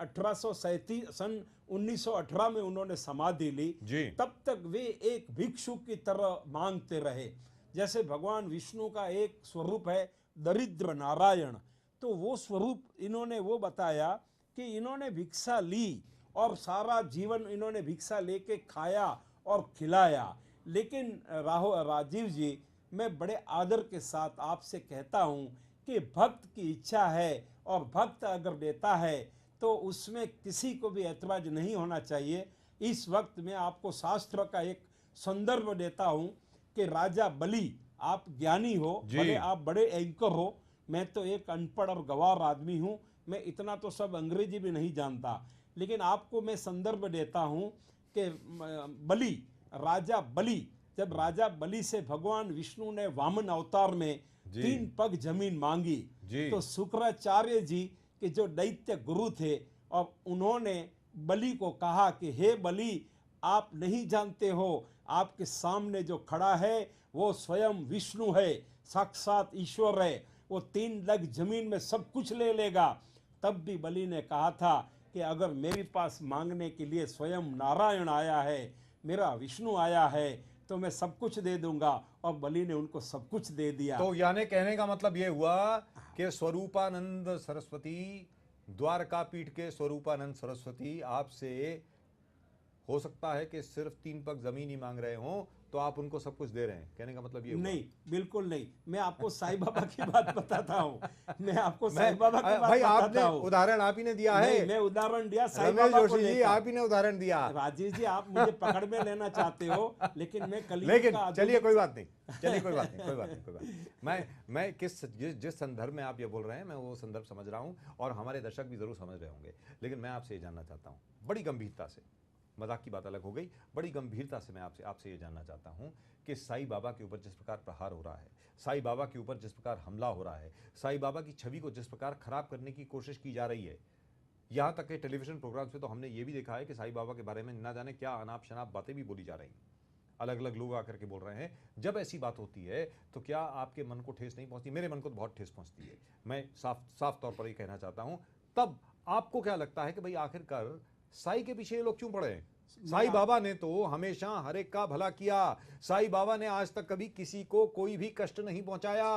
1918 में उन्होंने समाधि ली, तब तक वे एक भिक्षु की तरह मांगते रहे। जैसे भगवान विष्णु का एक स्वरूप है दरिद्र नारायण, तो वो स्वरूप इन्होंने वो बताया कि इन्होंने भिक्षा ली और सारा जीवन इन्होंने भिक्षा लेके खाया और खिलाया। लेकिन राजीव जी, मैं बड़े आदर के साथ आपसे कहता हूँ कि भक्त की इच्छा है और भक्त अगर देता है तो उसमें किसी को भी ऐतराज नहीं होना चाहिए। इस वक्त मैं आपको शास्त्र का एक संदर्भ देता हूं कि राजा बलि, आप ज्ञानी हो, जी। भले आप बड़े एंकर हो, मैं तो एक अनपढ़ और गंवार आदमी हूं, मैं इतना तो सब अंग्रेजी भी नहीं जानता, लेकिन आपको मैं संदर्भ देता हूं कि बलि, राजा बलि, जब राजा बलि से भगवान विष्णु ने वामन अवतार में जी। 3 पग जमीन मांगी, जी। तो शुक्राचार्य जी के जो दैत्य गुरु थे, और उन्होंने बलि को कहा कि हे बलि, आप नहीं जानते हो, आपके सामने जो खड़ा है वो स्वयं विष्णु है, साक्षात ईश्वर है, वो 3 लग जमीन में सब कुछ ले लेगा। तब भी बलि ने कहा था कि अगर मेरे पास मांगने के लिए स्वयं नारायण आया है, मेरा विष्णु आया है, तो मैं सब कुछ दे दूंगा। और बलि ने उनको सब कुछ दे दिया। तो यानी कहने का मतलब ये हुआ कि स्वरूपानंद सरस्वती, द्वारका पीठ के स्वरूपानंद सरस्वती आपसे हो सकता है कि सिर्फ 3 पग जमीन ही मांग रहे हों, तो आप उनको सब कुछ दे रहे हैं। कहने का मतलब ये हुआ। नहीं, बिल्कुल नहीं। मैं आपको साईं बाबा की बात बताता हूँ। मैं आपको साईं बाबा की बात भाई आपने बताता हूँ। उदाहरण आप ही ने दिया नहीं, है। मैं उदाहरण दिया साईं रमेश बाबा को जोशी जी, लेकर। आप ही ने उदाहरण दिया। राजीव जी, आप मुझे पकड़ में लेना चाहते हो, लेकिन मैं कलयुग लेकिन का चलिए आधुनिक- कोई बात नहीं, चलिए कोई बात नहीं, कोई बात नहीं, कोई बात नहीं। मैं जिस संदर्भ में आप ये बोल रहे हैं, मैं वो संदर्भ समझ रहा हूँ, और हमारे दर्शक भी जरूर समझ रहे होंगे। लेकिन मैं आपसे ये जानना चाहता हूँ बड़ी गंभीरता से, मजाक की बात अलग हो गई, बड़ी गंभीरता से मैं आपसे ये जानना चाहता हूँ कि साईं बाबा के ऊपर जिस प्रकार प्रहार हो रहा है, साईं बाबा के ऊपर जिस प्रकार हमला हो रहा है, साईं बाबा की छवि को जिस प्रकार खराब करने की कोशिश की जा रही है, यहाँ तक कि टेलीविजन प्रोग्राम्स पे तो हमने ये भी देखा है कि साईं बाबा के बारे में ना जाने क्या अनाप शनाप बातें भी बोली जा रही हैं, अलग अलग लोग आकर के बोल रहे हैं। जब ऐसी बात होती है तो क्या आपके मन को ठेस नहीं पहुंचती? मेरे मन को तो बहुत ठेस पहुंचती है। मैं साफ तौर पर ये कहना चाहता हूं। तब आपको क्या लगता है कि भाई आखिरकार साईं के पीछे ये लोग क्यों पड़े हैं? साईं बाबा ने तो हमेशा हर एक का भला किया। साईं बाबा ने आज तक कभी किसी को कोई भी कष्ट नहीं पहुंचाया।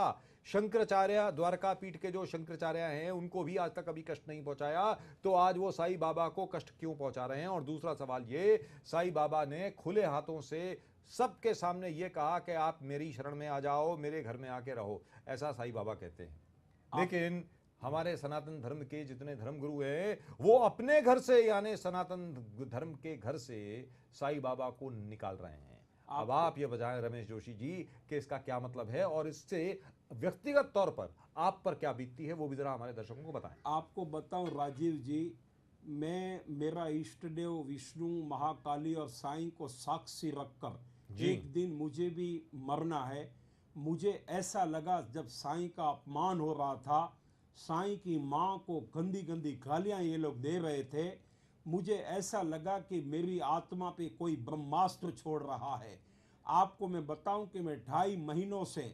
शंकराचार्य, द्वारका पीठ के जो शंकराचार्य हैं, उनको भी आज तक कभी कष्ट नहीं पहुंचाया। तो आज वो साईं बाबा को कष्ट क्यों पहुंचा रहे हैं? और दूसरा सवाल ये, साईं बाबा ने खुले हाथों से सबके सामने ये कहा कि आप मेरी शरण में आ जाओ, मेरे घर में आके रहो, ऐसा साईं बाबा कहते हैं। लेकिन हमारे सनातन धर्म के जितने धर्मगुरु हैं, वो अपने घर से, यानी सनातन धर्म के घर से साईं बाबा को निकाल रहे हैं। अब आप ये बताएं रमेश जोशी जी कि इसका क्या मतलब है, और इससे व्यक्तिगत तौर पर आप पर क्या बीतती है, वो भी जरा हमारे दर्शकों को बताएं। आपको बताऊं राजीव जी, मैं मेरा इष्ट देव विष्णु, महाकाली और साईं को साक्षी रखकर एक दिन मुझे भी मरना है। मुझे ऐसा लगा जब साईं का अपमान हो रहा था, साईं की माँ को गंदी गंदी गालियाँ ये लोग दे रहे थे, मुझे ऐसा लगा कि मेरी आत्मा पे कोई ब्रह्मास्त्र छोड़ रहा है। आपको मैं बताऊं कि मैं 2.5 महीनों से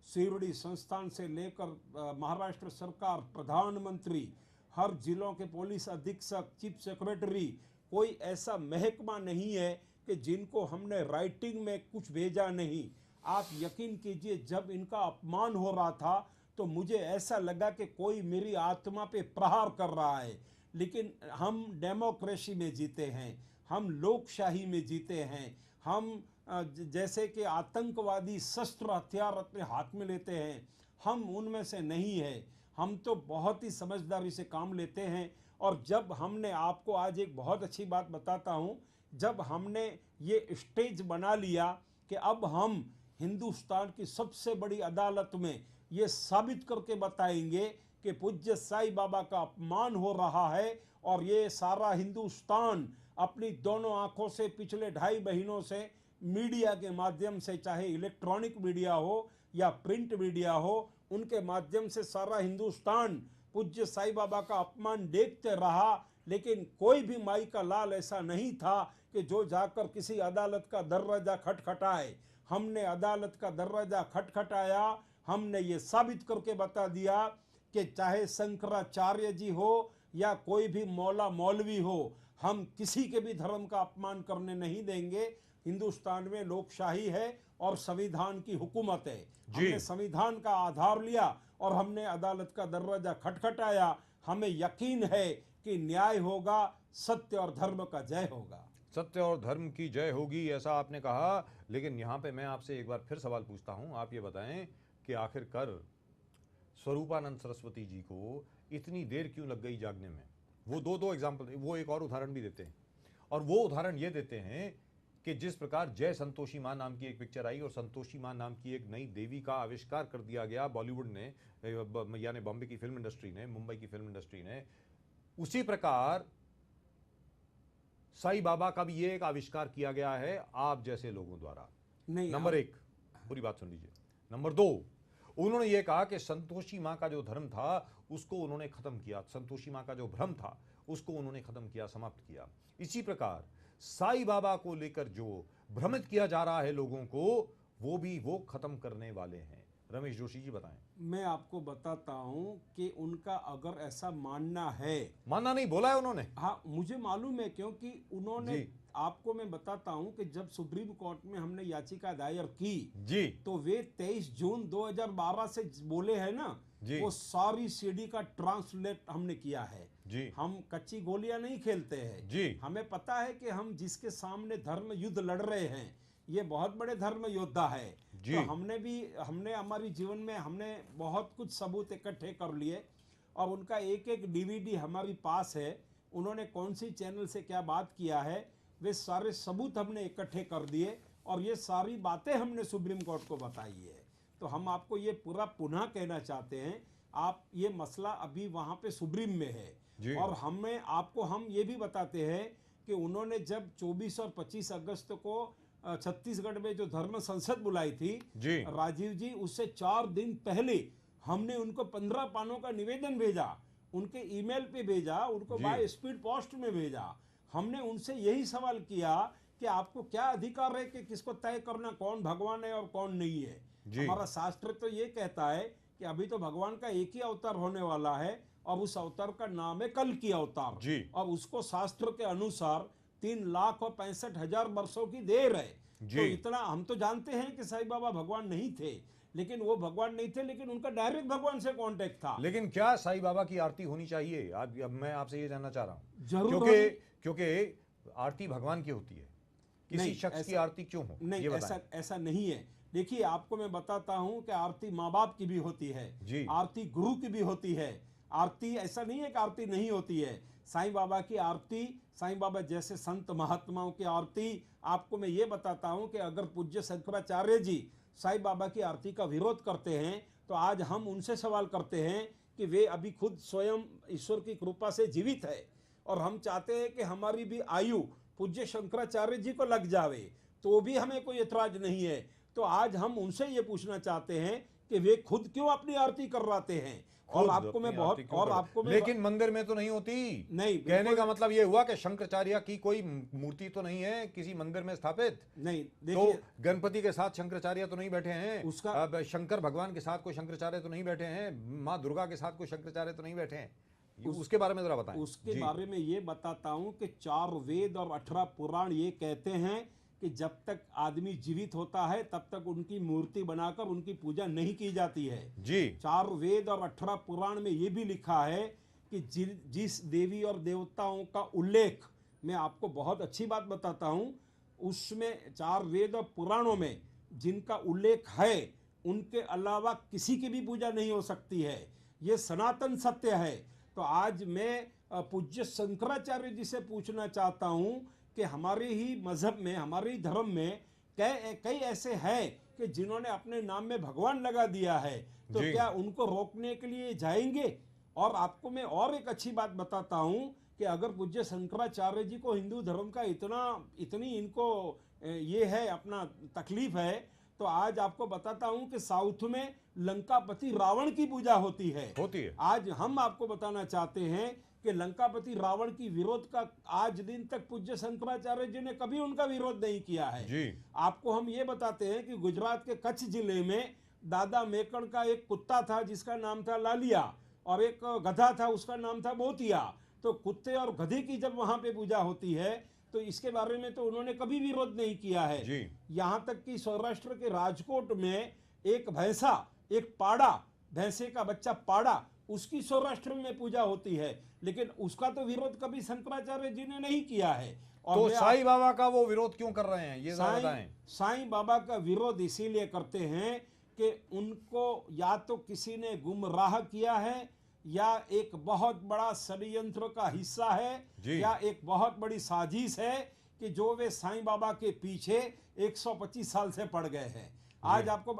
शिरडी संस्थान से लेकर महाराष्ट्र सरकार, प्रधानमंत्री, हर जिलों के पुलिस अधीक्षक, चीफ सेक्रेटरी, कोई ऐसा महकमा नहीं है कि जिनको हमने राइटिंग में कुछ भेजा नहीं। आप यकीन कीजिए, जब इनका अपमान हो रहा था तो मुझे ऐसा लगा कि कोई मेरी आत्मा पे प्रहार कर रहा है। लेकिन हम डेमोक्रेसी में जीते हैं, हम लोकशाही में जीते हैं, हम जैसे कि आतंकवादी शस्त्र हथियार अपने हाथ में लेते हैं, हम उनमें से नहीं है। हम तो बहुत ही समझदारी से काम लेते हैं। और जब हमने, आपको आज एक बहुत अच्छी बात बताता हूं, जब हमने ये स्टेज बना लिया कि अब हम हिंदुस्तान की सबसे बड़ी अदालत में ये साबित करके बताएंगे कि पूज्य साईं बाबा का अपमान हो रहा है, और ये सारा हिंदुस्तान अपनी दोनों आंखों से पिछले 2.5 महीनों से मीडिया के माध्यम से, चाहे इलेक्ट्रॉनिक मीडिया हो या प्रिंट मीडिया हो, उनके माध्यम से सारा हिंदुस्तान पूज्य साईं बाबा का अपमान देखते रहा। लेकिन कोई भी माई का लाल ऐसा नहीं था कि जो जाकर किसी अदालत का दरवाजा खटखटाए। हमने अदालत का दरवाजा खटखटाया, हमने ये साबित करके बता दिया कि चाहे शंकराचार्य जी हो या कोई भी मौला मौलवी हो, हम किसी के भी धर्म का अपमान करने नहीं देंगे। हिंदुस्तान में लोकशाही है और संविधान की हुकूमत है। हमने संविधान का आधार लिया और हमने अदालत का दरवाजा खटखटाया। हमें यकीन है कि न्याय होगा, सत्य और धर्म का जय होगा। सत्य और धर्म की जय होगी, ऐसा आपने कहा। लेकिन यहाँ पे मैं आपसे एक बार फिर सवाल पूछता हूँ, आप ये बताएं कि आखिरकार स्वरूपानंद सरस्वती जी को इतनी देर क्यों लग गई जागने में? वो दो एग्जाम्पल, वो एक और उदाहरण भी देते हैं, और वो उदाहरण ये देते हैं कि जिस प्रकार जय संतोषी माँ नाम की एक पिक्चर आई और संतोषी माँ नाम की एक नई देवी का आविष्कार कर दिया गया बॉलीवुड ने, यानी बॉम्बे की फिल्म इंडस्ट्री ने, मुंबई की फिल्म इंडस्ट्री ने, उसी प्रकार साईं बाबा का भी ये एक आविष्कार किया गया है आप जैसे लोगों द्वारा। नहीं, नंबर एक, पूरी बात सुन लीजिए। नंबर दो, उन्होंने ये कहा कि संतोषी माँ का जो धर्म था उसको उन्होंने खत्म किया, संतोषी माँ का जो भ्रम था उसको उन्होंने खत्म किया, समाप्त किया। इसी प्रकार साईं बाबा को लेकर जो भ्रमित किया जा रहा है लोगों को, वो खत्म करने वाले हैं। रमेश जोशी जी बताएं। मैं आपको बताता हूं कि उनका अगर ऐसा मानना है, मानना नहीं, बोला है उन्होंने। हाँ मुझे मालूम है, क्योंकि उन्होंने, जी। आपको मैं बताता हूं कि जब सुप्रीम कोर्ट में हमने याचिका दायर की जी तो वे 23 जून 2012 से बोले हैं ना, जी। वो सारी सीडी का ट्रांसलेट हमने किया है जी। हम कच्ची गोलियां नहीं खेलते हैं जी। हमें पता है कि हम जिसके सामने धर्म युद्ध लड़ रहे हैं ये बहुत बड़े धर्म योद्धा है। जी। तो हमने हमारी जीवन में हमने बहुत कुछ सबूत इकट्ठे कर लिए और उनका एक एक डीवीडी हमारे पास है। उन्होंने कौन सी चैनल से क्या बात किया है वे सारे सबूत हमने इकट्ठे कर दिए और ये सारी बातें हमने सुप्रीम कोर्ट को बताई है। तो हम आपको ये पूरा पुनः कहना चाहते हैं, आप ये मसला अभी वहाँ पे सुप्रीम में है और हम ये भी बताते हैं कि उन्होंने जब 24 और 25 अगस्त को छत्तीसगढ़ में जो धर्म संसद बुलाई थी जी। राजीव जी, उससे 4 दिन पहले हमने उनको 15 पानों का निवेदन भेजा, उनके ईमेल पे भेजा, उनको बाय स्पीड पोस्ट में भेजा। हमने उनसे यही सवाल किया कि आपको क्या अधिकार है कि किसको तय करना कौन भगवान है और कौन नहीं है। हमारा शास्त्र तो ये कहता है कि अभी तो भगवान का एक ही अवतार होने वाला है और उस अवतार का नाम है कल की अवतार और उसको शास्त्र के अनुसार 3,65,000 वर्षों की देर है। तो इतना हम तो जानते हैं कि साईं बाबा भगवान नहीं थे, लेकिन वो भगवान नहीं थे, लेकिन उनका डायरेक्ट भगवान से कांटेक्ट था। लेकिन क्या साईं बाबा की आरती होनी चाहिए? अब मैं आपसे ये जानना चाह रहा हूँ। जरूर, क्योंकि आरती भगवान की होती है, किसी शख्स की आरती क्यों हो? नहीं, ऐसा नहीं है। देखिए आपको मैं बताता हूँ कि आरती माँ बाप की भी होती है, आरती गुरु की भी होती है। आरती ऐसा नहीं है कि आरती नहीं होती है। साईं बाबा की आरती, साईं बाबा जैसे संत महात्माओं की आरती, आपको मैं ये बताता हूँ कि अगर पूज्य शंकराचार्य जी साईं बाबा की आरती का विरोध करते हैं तो आज हम उनसे सवाल करते हैं कि वे अभी खुद स्वयं ईश्वर की कृपा से जीवित है और हम चाहते हैं कि हमारी भी आयु पूज्य शंकराचार्य जी को लग जावे, तो भी हमें कोई एतराज नहीं है। तो आज हम उनसे ये पूछना चाहते हैं कि वे खुद क्यों अपनी आरती करवाते हैं। और आपको मैं लेकिन मंदिर में तो नहीं होती। नहीं, कहने का मतलब ये हुआ कि शंकराचार्य की कोई मूर्ति तो नहीं है किसी मंदिर में स्थापित। नहीं, तो गणपति के साथ शंकराचार्य तो नहीं बैठे हैं, अब शंकर भगवान के साथ कोई शंकराचार्य तो नहीं बैठे हैं, माँ दुर्गा के साथ कोई शंकराचार्य तो नहीं बैठे हैं। उसके बारे में जरा बताएं। उसके बारे में ये बताता हूँ कि 4 वेद और 18 पुराण ये कहते हैं कि जब तक आदमी जीवित होता है तब तक उनकी मूर्ति बनाकर उनकी पूजा नहीं की जाती है। 4 वेद और 18 पुराण में ये भी लिखा है कि जिस देवी और देवताओं का उल्लेख, मैं आपको बहुत अच्छी बात बताता हूँ, उसमें 4 वेद और पुराणों में जिनका उल्लेख है उनके अलावा किसी की भी पूजा नहीं हो सकती है। ये सनातन सत्य है। तो आज मैं पूज्य शंकराचार्य जी से पूछना चाहता हूँ कि हमारे ही मजहब में, हमारे ही धर्म में कई ऐसे हैं कि जिन्होंने अपने नाम में भगवान लगा दिया है, तो क्या उनको रोकने के लिए जाएंगे? और आपको मैं और एक अच्छी बात बताता हूं कि अगर पूज्य शंकराचार्य जी को हिंदू धर्म का इतनी इनको ये है, अपना तकलीफ है, तो आज आपको बताता हूं कि साउथ में लंकापति रावण की पूजा होती है। आज हम आपको बताना चाहते हैं कि लंकापति रावण की विरोध का आज दिन तक पूज्य शंकराचार्य जी ने कभी उनका विरोध नहीं किया है। आपको हम ये बताते हैं कि गुजरात के कच्छ जिले में दादा मेकड़ का एक कुत्ता था जिसका नाम था लालिया और एक गधा था उसका नाम था बोतिया। तो कुत्ते और गधे की जब वहां पे पूजा होती है तो इसके बारे में तो उन्होंने कभी विरोध नहीं किया है। यहाँ तक कि सौराष्ट्र के राजकोट में एक भैंसा, एक पाड़ा, भैंसे का बच्चा पाड़ा, उसकी सौराष्ट्र में पूजा होती है, लेकिन उसका तो विरोध कभी शंकराचार्य जी ने नहीं किया है। और तो साईं बाबा का वो विरोध क्यों कर रहे हैं, ये बताएं। साईं बाबा का विरोध इसीलिए करते हैं कि उनको या तो किसी ने गुमराह किया है या एक बहुत बड़ा षड्यंत्र का हिस्सा है जी। या एक बहुत बड़ी साजिश है कि जो वे साईं बाबा के पीछे 125 साल से पड़ गए हैं। आज आपको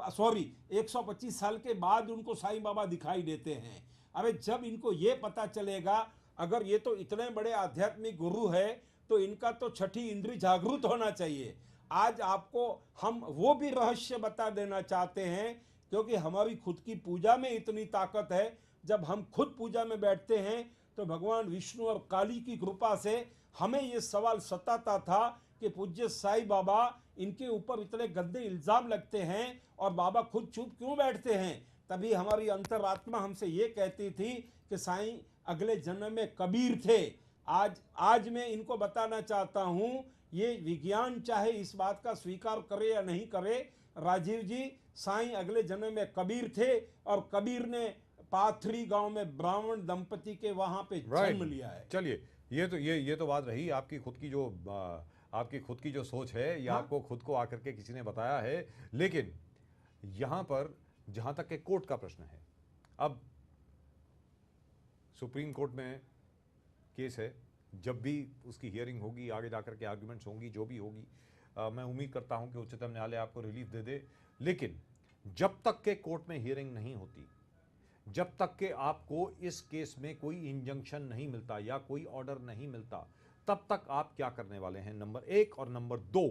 125 साल के बाद उनको साईं बाबा दिखाई देते हैं। अरे जब इनको ये पता चलेगा, अगर ये तो इतने बड़े आध्यात्मिक गुरु है तो इनका तो छठी इंद्री जागृत होना चाहिए। आज आपको हम वो भी रहस्य बता देना चाहते हैं, क्योंकि हमारी खुद की पूजा में इतनी ताकत है। जब हम खुद पूजा में बैठते हैं तो भगवान विष्णु और काली की कृपा से हमें ये सवाल सताता था कि पूज्य साईं बाबा, इनके ऊपर इतने गंदे इल्जाम लगते हैं और बाबा खुद चुप क्यों बैठते हैं। तभी हमारी अंतरात्मा हमसे ये कहती थी कि साईं अगले जन्म में कबीर थे। आज मैं इनको बताना चाहता हूँ, ये विज्ञान चाहे इस बात का स्वीकार करे या नहीं करे, राजीव जी, साईं अगले जन्म में कबीर थे और कबीर ने पाथरी गांव में ब्राह्मण दंपति के वहां पे जन्म लिया है। चलिए, ये तो बात रही आपकी खुद की जो सोच है, या आपको खुद को आकर के किसी ने बताया है। लेकिन यहां पर जहां तक के कोर्ट का प्रश्न है, अब सुप्रीम कोर्ट में केस है, जब भी उसकी हियरिंग होगी, आगे जाकर के आर्गुमेंट्स होंगी, जो भी होगी, मैं उम्मीद करता हूं कि उच्चतम न्यायालय आपको रिलीफ दे दे। लेकिन जब तक के कोर्ट में हियरिंग नहीं होती, जब तक के आपको इस केस में कोई इंजंक्शन नहीं मिलता या कोई ऑर्डर नहीं मिलता, तब तक आप क्या करने वाले हैं, नंबर एक। और नंबर दो,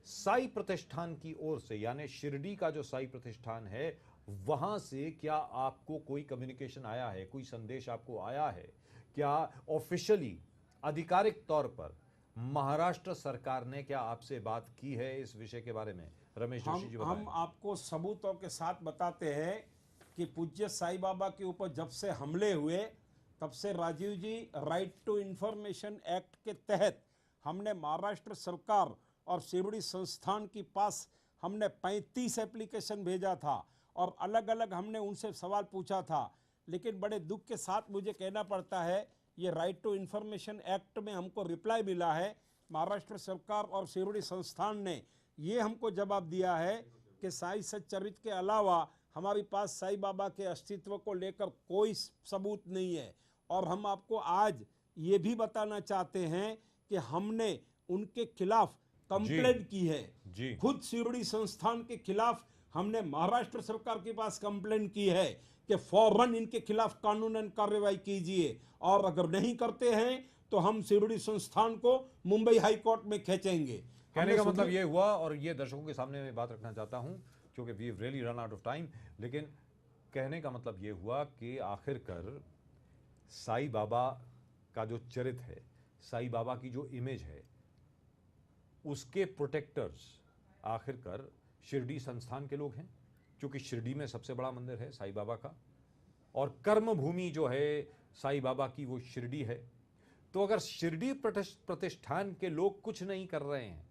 साई प्रतिष्ठान की ओर से, यानी शिरडी का जो साई प्रतिष्ठान है, वहां से क्या आपको कोई कम्युनिकेशन आया है, कोई संदेश आपको आया है? क्या ऑफिशियली, आधिकारिक तौर पर महाराष्ट्र सरकार ने क्या आपसे बात की है इस विषय के बारे में? रमेश जोशी जी बताएं। हम आपको सबूतों के साथ बताते हैं कि पूज्य साईं बाबा के ऊपर जब से हमले हुए, तब से राजीव जी, राइट टू इंफॉर्मेशन एक्ट के तहत हमने महाराष्ट्र सरकार और शिरडी संस्थान के पास हमने 35 एप्लीकेशन भेजा था और अलग अलग हमने उनसे सवाल पूछा था। लेकिन बड़े दुख के साथ मुझे कहना पड़ता है, ये राइट टू इंफॉर्मेशन एक्ट में हमको रिप्लाई मिला है। महाराष्ट्र सरकार और शिरडी संस्थान ने ये हमको जवाब दिया है कि साईं सच्चरित्र के अलावा हमारे पास साईं बाबा के अस्तित्व को लेकर कोई सबूत नहीं है। और हम आपको आज ये भी बताना चाहते हैं कि हमने उनके खिलाफ कंप्लेंट की है जी। खुद शिरडी संस्थान के खिलाफ हमने महाराष्ट्र सरकार के पास कंप्लेंट की है कि फौरन इनके खिलाफ कानूनन कार्रवाई कीजिए, और अगर नहीं करते हैं तो हम शिरडी संस्थान को मुंबई हाई कोर्ट में खींचेंगे। कहने का मतलब ये हुआ, और ये दर्शकों के सामने मैं बात रखना चाहता हूं क्योंकि we have really run out of time, लेकिन कहने का मतलब ये हुआ कि आखिरकार साईं बाबा का जो चरित्र है, साईं बाबा की जो इमेज है, उसके प्रोटेक्टर्स आखिरकार शिरडी संस्थान के लोग हैं, क्योंकि शिरडी में सबसे बड़ा मंदिर है साईं बाबा का, और कर्म भूमि जो है साईं बाबा की वो शिरडी है। तो अगर शिरडी प्रतिष्ठान के लोग कुछ नहीं कर रहे हैं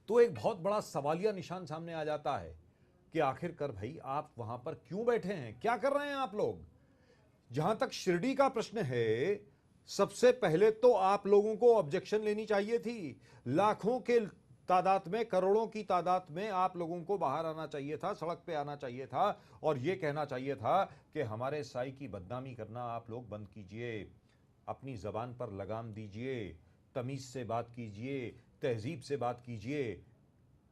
तो एक बहुत बड़ा सवालिया निशान सामने आ जाता है कि आखिरकार भाई आप वहां पर क्यों बैठे हैं, क्या कर रहे हैं आप लोग। जहां तक शिरडी का प्रश्न है, सबसे पहले तो आप लोगों को ऑब्जेक्शन लेनी चाहिए थी। लाखों के तादाद में, करोड़ों की तादाद में आप लोगों को बाहर आना चाहिए था, सड़क पे आना चाहिए था और यह कहना चाहिए था कि हमारे साईं की बदनामी करना आप लोग बंद कीजिए, अपनी जबान पर लगाम दीजिए, तमीज से बात कीजिए, तहजीब से बात कीजिए।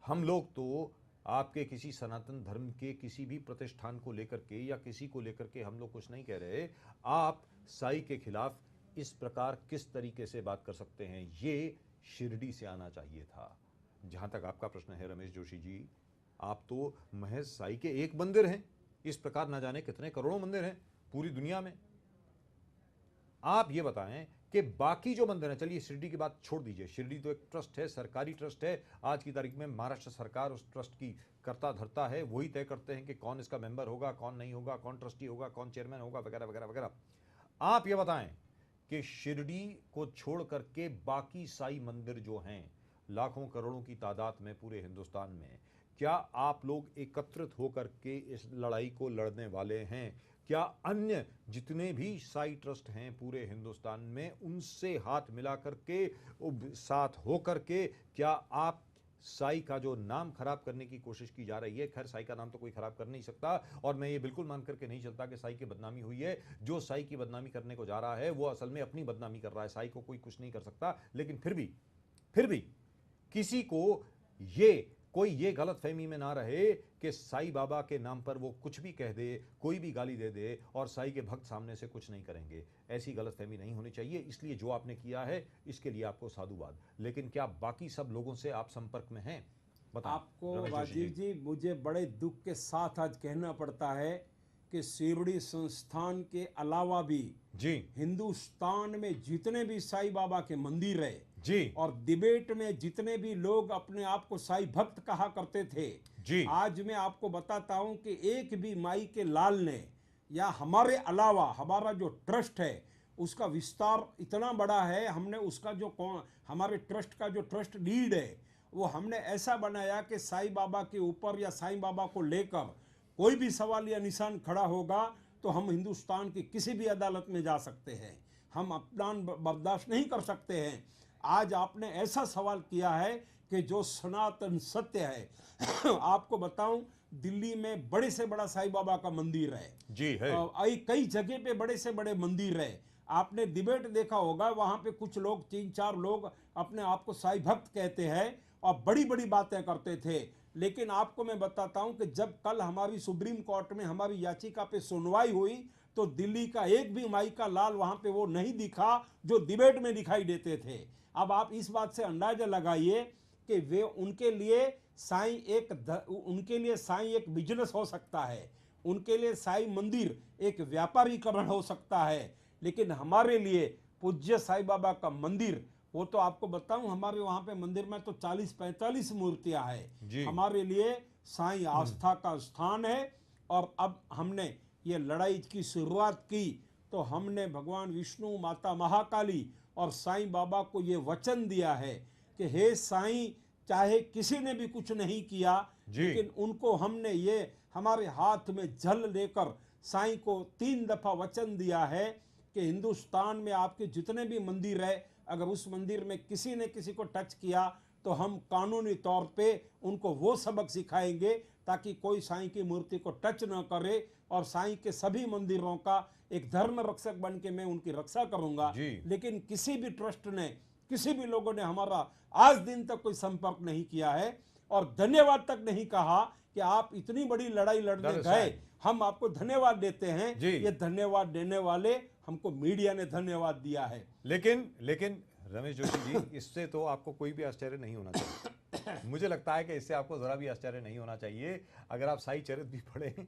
हम लोग तो आपके किसी सनातन धर्म के किसी भी प्रतिष्ठान को लेकर के या किसी को लेकर के हम लोग कुछ नहीं कह रहे। आप साईं के खिलाफ इस प्रकार किस तरीके से बात कर सकते हैं, ये शिरडी से आना चाहिए था। जहां तक आपका प्रश्न है रमेश जोशी जी, आप तो महज साईं के एक मंदिर हैं, इस प्रकार ना जाने कितने करोड़ों मंदिर हैं पूरी दुनिया में। आप ये बताएं कि बाकी जो मंदिर हैं, चलिए शिरडी की बात छोड़ दीजिए, शिरडी तो एक ट्रस्ट है, सरकारी ट्रस्ट है। आज की तारीख में महाराष्ट्र सरकार उस ट्रस्ट की करता धरता है, वही तय करते हैं कि कौन इसका मेंबर होगा, कौन नहीं होगा, कौन ट्रस्टी होगा, कौन चेयरमैन होगा, वगैरह वगैरह वगैरह। आप ये बताएं कि शिरडी को छोड़ करके बाकी साई मंदिर जो हैं लाखों करोड़ों की तादाद में पूरे हिंदुस्तान में, क्या आप लोग एकत्रित होकर के इस लड़ाई को लड़ने वाले हैं? क्या अन्य जितने भी साई ट्रस्ट हैं पूरे हिंदुस्तान में, उनसे हाथ मिला करके, साथ हो करके, क्या आप साई का जो नाम खराब करने की कोशिश की जा रही है। खैर, साई का नाम तो कोई खराब कर नहीं सकता, और मैं ये बिल्कुल मान करके नहीं चलता कि साई की बदनामी हुई है। जो साई की बदनामी करने को जा रहा है वो असल में अपनी बदनामी कर रहा है। साई को कोई कुछ नहीं कर सकता। लेकिन फिर भी किसी को कोई ये गलत फहमी में ना रहे कि साई बाबा के नाम पर वो कुछ भी कह दे, कोई भी गाली दे दे और साई के भक्त सामने से कुछ नहीं करेंगे। ऐसी गलत फहमी नहीं होनी चाहिए। इसलिए जो आपने किया है इसके लिए आपको साधुवाद। लेकिन क्या बाकी सब लोगों से आप संपर्क में हैं? बताएं आपको रमेश जोशी राजीव जी, मुझे बड़े दुख के साथ आज कहना पड़ता है कि शिरडी संस्थान के अलावा भी जी हिंदुस्तान में जितने भी साईं बाबा के मंदिर है जी और डिबेट में जितने भी लोग अपने आप को साईं भक्त कहा करते थे जी आज मैं आपको बताता हूं कि एक भी माई के लाल ने या हमारे अलावा हमारा जो ट्रस्ट है उसका विस्तार इतना बड़ा है। हमने उसका जो हमारे ट्रस्ट का जो ट्रस्ट लीड है वो हमने ऐसा बनाया कि साईं बाबा के ऊपर या साईं बाबा को लेकर कोई भी सवाल या निशान खड़ा होगा तो हम हिंदुस्तान की किसी भी अदालत में जा सकते हैं। हम अपमान बर्दाश्त नहीं कर सकते हैं। आज आपने ऐसा सवाल किया है कि जो सनातन सत्य है आपको बताऊं, दिल्ली में बड़े से बड़ा साईं बाबा का मंदिर है जी है। कई जगह पे बड़े से बड़े मंदिर है। आपने डिबेट देखा होगा, वहां पे कुछ लोग 3-4 लोग अपने आप को साईं भक्त कहते हैं और बड़ी बड़ी बातें करते थे। लेकिन आपको मैं बताता हूं कि जब कल हमारी सुप्रीम कोर्ट में हमारी याचिका पे सुनवाई हुई तो दिल्ली का एक भी माई का लाल वहां पे वो नहीं दिखा जो डिबेट में दिखाई देते थे। अब आप इस बात से अंदाजा लगाइए कि वे उनके लिए साईं एक बिजनेस हो सकता है, उनके लिए साईं मंदिर एक व्यापारीकरण हो सकता है। लेकिन हमारे लिए पूज्य साईं बाबा का मंदिर, वो तो आपको बताऊं, हमारे वहां पे मंदिर में तो 40-45 मूर्तियां हैं। हमारे लिए साईं आस्था का स्थान है। और अब हमने ये लड़ाई की शुरुआत की तो हमने भगवान विष्णु, माता महाकाली और साईं बाबा को ये वचन दिया है कि हे साईं, चाहे किसी ने भी कुछ नहीं किया लेकिन उनको हमने ये हमारे हाथ में जल लेकर साईं को 3 दफा वचन दिया है कि हिंदुस्तान में आपके जितने भी मंदिर है, अगर उस मंदिर में किसी ने किसी को टच किया तो हम कानूनी तौर पे उनको वो सबक सिखाएंगे ताकि कोई साईं की मूर्ति को टच न करे। और साईं के सभी मंदिरों का एक धर्म रक्षक बन के मैं उनकी रक्षा करूंगा। लेकिन किसी भी ट्रस्ट ने, किसी भी लोगों ने हमारा आज दिन तक कोई संपर्क नहीं किया है और धन्यवाद तक नहीं कहा कि आप इतनी बड़ी लड़ाई लड़ने गए, हम आपको धन्यवाद देते हैं। ये धन्यवाद देने वाले हमको मीडिया ने धन्यवाद दिया है। लेकिन रमेश जोशी जी, इससे तो आपको कोई भी आश्चर्य नहीं होना चाहिए। मुझे लगता है कि इससे आपको जरा भी आश्चर्य नहीं होना चाहिए अगर आप साईं चरित भी पढ़ें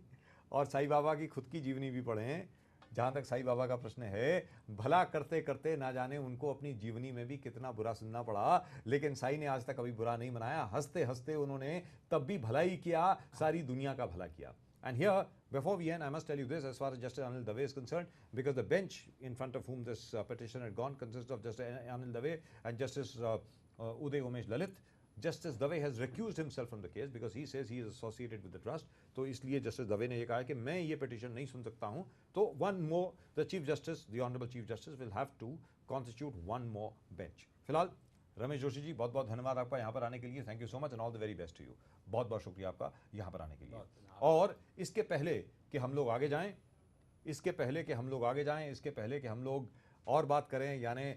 और साईं बाबा की खुद की जीवनी भी पढ़ें। जहाँ तक साईं बाबा का प्रश्न है, भला करते करते ना जाने उनको अपनी जीवनी में भी कितना बुरा सुनना पड़ा, लेकिन साईं ने आज तक कभी बुरा नहीं मनाया। हंसते हंसते उन्होंने तब भी भला ही किया, सारी दुनिया का भला किया। And here, before we end, I must tell you this as far as Justice Anil Dave is concerned, because the bench in front of whom this petition had gone consists of Justice Anil Dave and Justice Uday Umesh Lalit. Justice Dave has recused himself from the case because he says he is associated with the trust. तो इसलिए Justice Dave ने ये कहा कि मैं ये petition नहीं सुन सकता हूँ। तो one more, the Chief Justice, the Honorable Chief Justice will have to constitute one more bench. फिलहाल रमेश जोशी जी, बहुत बहुत धन्यवाद आपका यहाँ पर आने के लिए। Thank you so much and all the very best to you. बहुत बहुत शुक्रिया आपका यहाँ पर आने के लिए। और इसके पहले कि हम लोग आगे जाएं, इसके पहले कि हम लोग और बात करें, यानी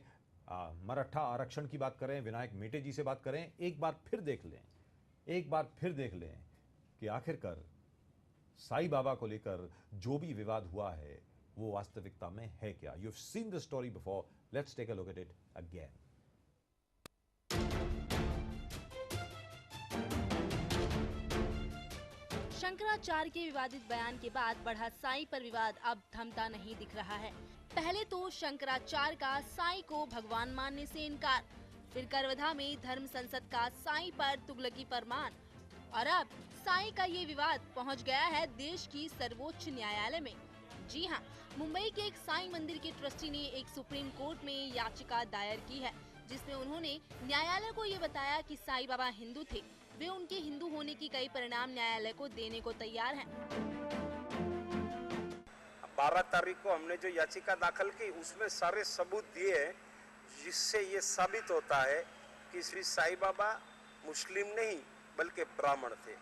मराठा आरक्षण की बात करें, विनायक मेटे जी से बात करें, एक बार फिर देख लें कि आखिरकार साईं बाबा को लेकर जो भी विवाद हुआ है वो वास्तविकता में है क्या। You have seen the story before, let's take a look at it again. Shankaracharya के विवादित बयान के बाद बढ़ा साईं पर विवाद अब थमता नहीं दिख रहा है। पहले तो शंकराचार्य का साईं को भगवान मानने से इनकार, फिर करवधा में धर्म संसद का साईं पर तुगलकी फरमान, और अब साईं का ये विवाद पहुंच गया है देश की सर्वोच्च न्यायालय में। जी हां, मुंबई के एक साईं मंदिर के ट्रस्टी ने एक सुप्रीम कोर्ट में याचिका दायर की है जिसमें उन्होंने न्यायालय को ये बताया कि साईं बाबा हिंदू थे, वे उनके हिंदू होने की कई परिणाम न्यायालय को देने को तैयार हैं। 12 तारीख को हमने जो याचिका दाखिल की उसमें सारे सबूत दिए हैं जिससे ये साबित होता है कि श्री साईं बाबा मुस्लिम नहीं बल्कि ब्राह्मण थे।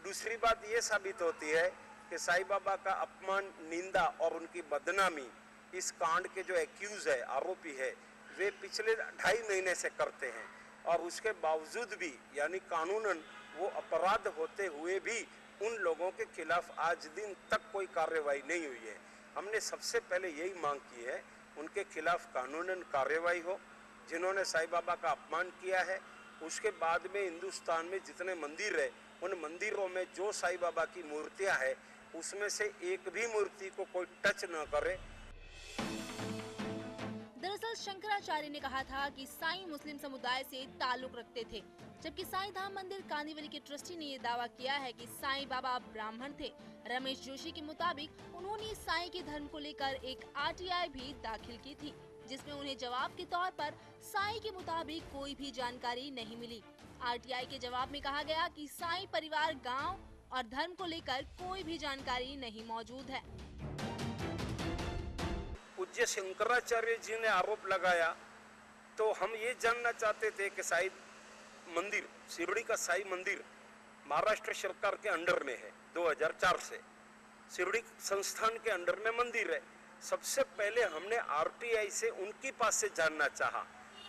दूसरी बात ये साबित होती है कि साईं बाबा का अपमान, निंदा और उनकी बदनामी इस कांड के जो एक्यूज है, आरोपी है, वे पिछले 2.5 महीने से करते हैं और उसके बावजूद भी यानी कानूनन वो अपराध होते हुए भी उन लोगों के खिलाफ आज दिन तक कोई कार्रवाई नहीं हुई है। हमने सबसे पहले यही मांग की है उनके खिलाफ कानूनन कार्रवाई हो। जिन्होंने साईं बाबा का अपमान किया है, उसके बाद में हिंदुस्तान में जितने मंदिर है उन मंदिरों में जो साईं बाबा की मूर्तियां हैं उसमें से एक भी मूर्ति को कोई टच न करे। दरअसल शंकराचार्य ने कहा था कि साईं मुस्लिम समुदाय से ताल्लुक रखते थे, जबकि साईं धाम मंदिर कांदिवली के ट्रस्टी ने ये दावा किया है कि साईं बाबा ब्राह्मण थे। रमेश जोशी के मुताबिक उन्होंने साईं के धर्म को लेकर एक आरटीआई भी दाखिल की थी, जिसमें उन्हें जवाब के तौर पर साईं के मुताबिक कोई भी जानकारी नहीं मिली। आरटीआई के जवाब में कहा गया कि साईं परिवार गांव और धर्म को लेकर कोई भी जानकारी नहीं मौजूद है। पूज्य शंकराचार्य जी ने आरोप लगाया तो हम ये जानना चाहते थे कि साईं मंदिर, शिरडी का साईं मंदिर महाराष्ट्र सरकार के अंडर में है। 2004 से शिरडी संस्थान के अंडर में मंदिर है। सबसे पहले हमने आरटीआई से उनकी पास से जानना चाहा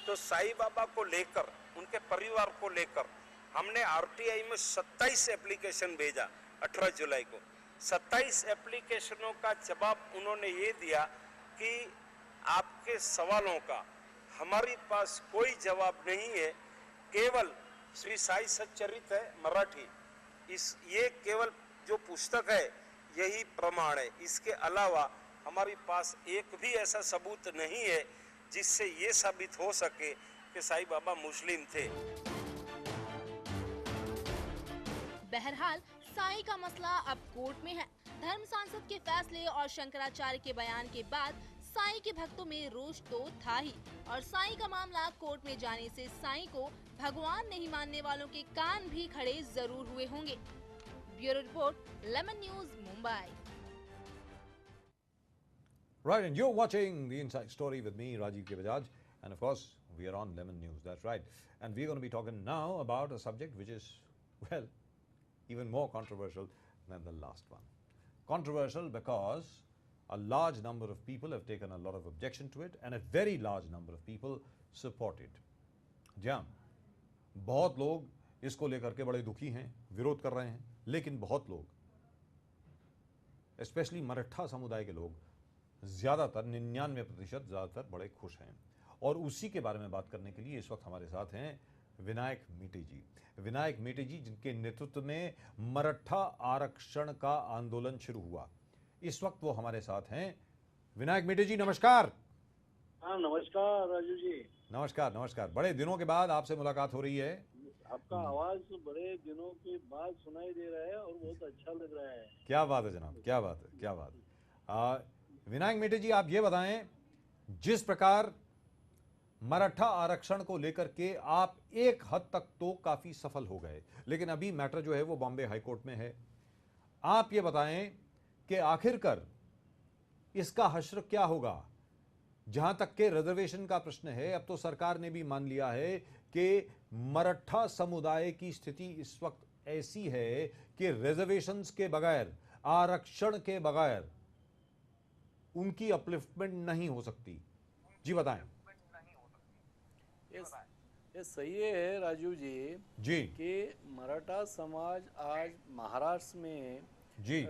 तो साईं बाबा को लेकर, उनके परिवार को लेकर हमने आरटीआई में 27 एप्लीकेशन भेजा 18 जुलाई को। 27 एप्लीकेशनों का जवाब उन्होंने ये दिया कि आपके सवालों का हमारे पास कोई जवाब नहीं है, केवल श्री साई सच्चरित है मराठी, ये केवल जो पुस्तक है यही प्रमाण है। इसके अलावा हमारे पास एक भी ऐसा सबूत नहीं है जिससे ये साबित हो सके कि साईं बाबा मुस्लिम थे। बहरहाल साईं का मसला अब कोर्ट में है। धर्म सांसद के फैसले और शंकराचार्य के बयान के बाद साईं के भक्तों में रोष तो था ही, और साईं का मामला कोर्ट में जाने से साईं को भगवान नहीं मानने वालों के कान भी खड़े जरूर हुए होंगे। Bureau report, lemon news, Mumbai. Right, and you're watching The Inside Story with me, Rajiv K. Bajaj, and of course, we are on Lemon News, that's right. And we're going to be talking now about a subject which is, well, even more controversial than the last one. Controversial because a large number of people have taken a lot of objection to it and a very large number of people support it. जहाँ बहुत लोग इसको लेकर के बड़े दुखी हैं, विरोध कर रहे हैं, लेकिन बहुत लोग, स्पेशली मराठा समुदाय के लोग, ज़्यादातर 99% ज़्यादातर बड़े खुश हैं। और उसी के बारे में बात करने के लिए इस वक्त हमारे साथ हैं विनायक मीटे जी। विनायक मीटे जी जिनके नेतृत्व में मराठा आरक्षण का आंदोलन शुरू हुआ, इस वक्त वो हमारे साथ हैं। विनायक मीटे जी नमस्कार। हाँ नमस्कार राजू जी। नमस्कार नमस्कार। बड़े दिनों के बाद आपसे मुलाकात हो रही है। आपका आवाज बड़े दिनों के बाद सुनाई दे रहा है और बहुत अच्छा लग रहा है। क्या बात है जनाब, क्या बात है, क्या बात है। विनायक मीटे जी आप ये बताएं, जिस प्रकार मराठा आरक्षण को लेकर के आप एक हद तक तो काफी सफल हो गए, लेकिन अभी मैटर जो है वो बॉम्बे हाई कोर्ट में है। आप ये बताएं कि आखिरकार इसका हश्र क्या होगा। जहां तक के रिजर्वेशन का प्रश्न है, अब तो सरकार ने भी मान लिया है कि मराठा समुदाय की स्थिति इस वक्त ऐसी है कि रिजर्वेशंस के बगैर, आरक्षण के बगैर उनकी अपलिफ्टमेंट नहीं हो सकती। जी बताएं। ये सही है राजू जी कि मराठा समाज आज महाराष्ट्र में जी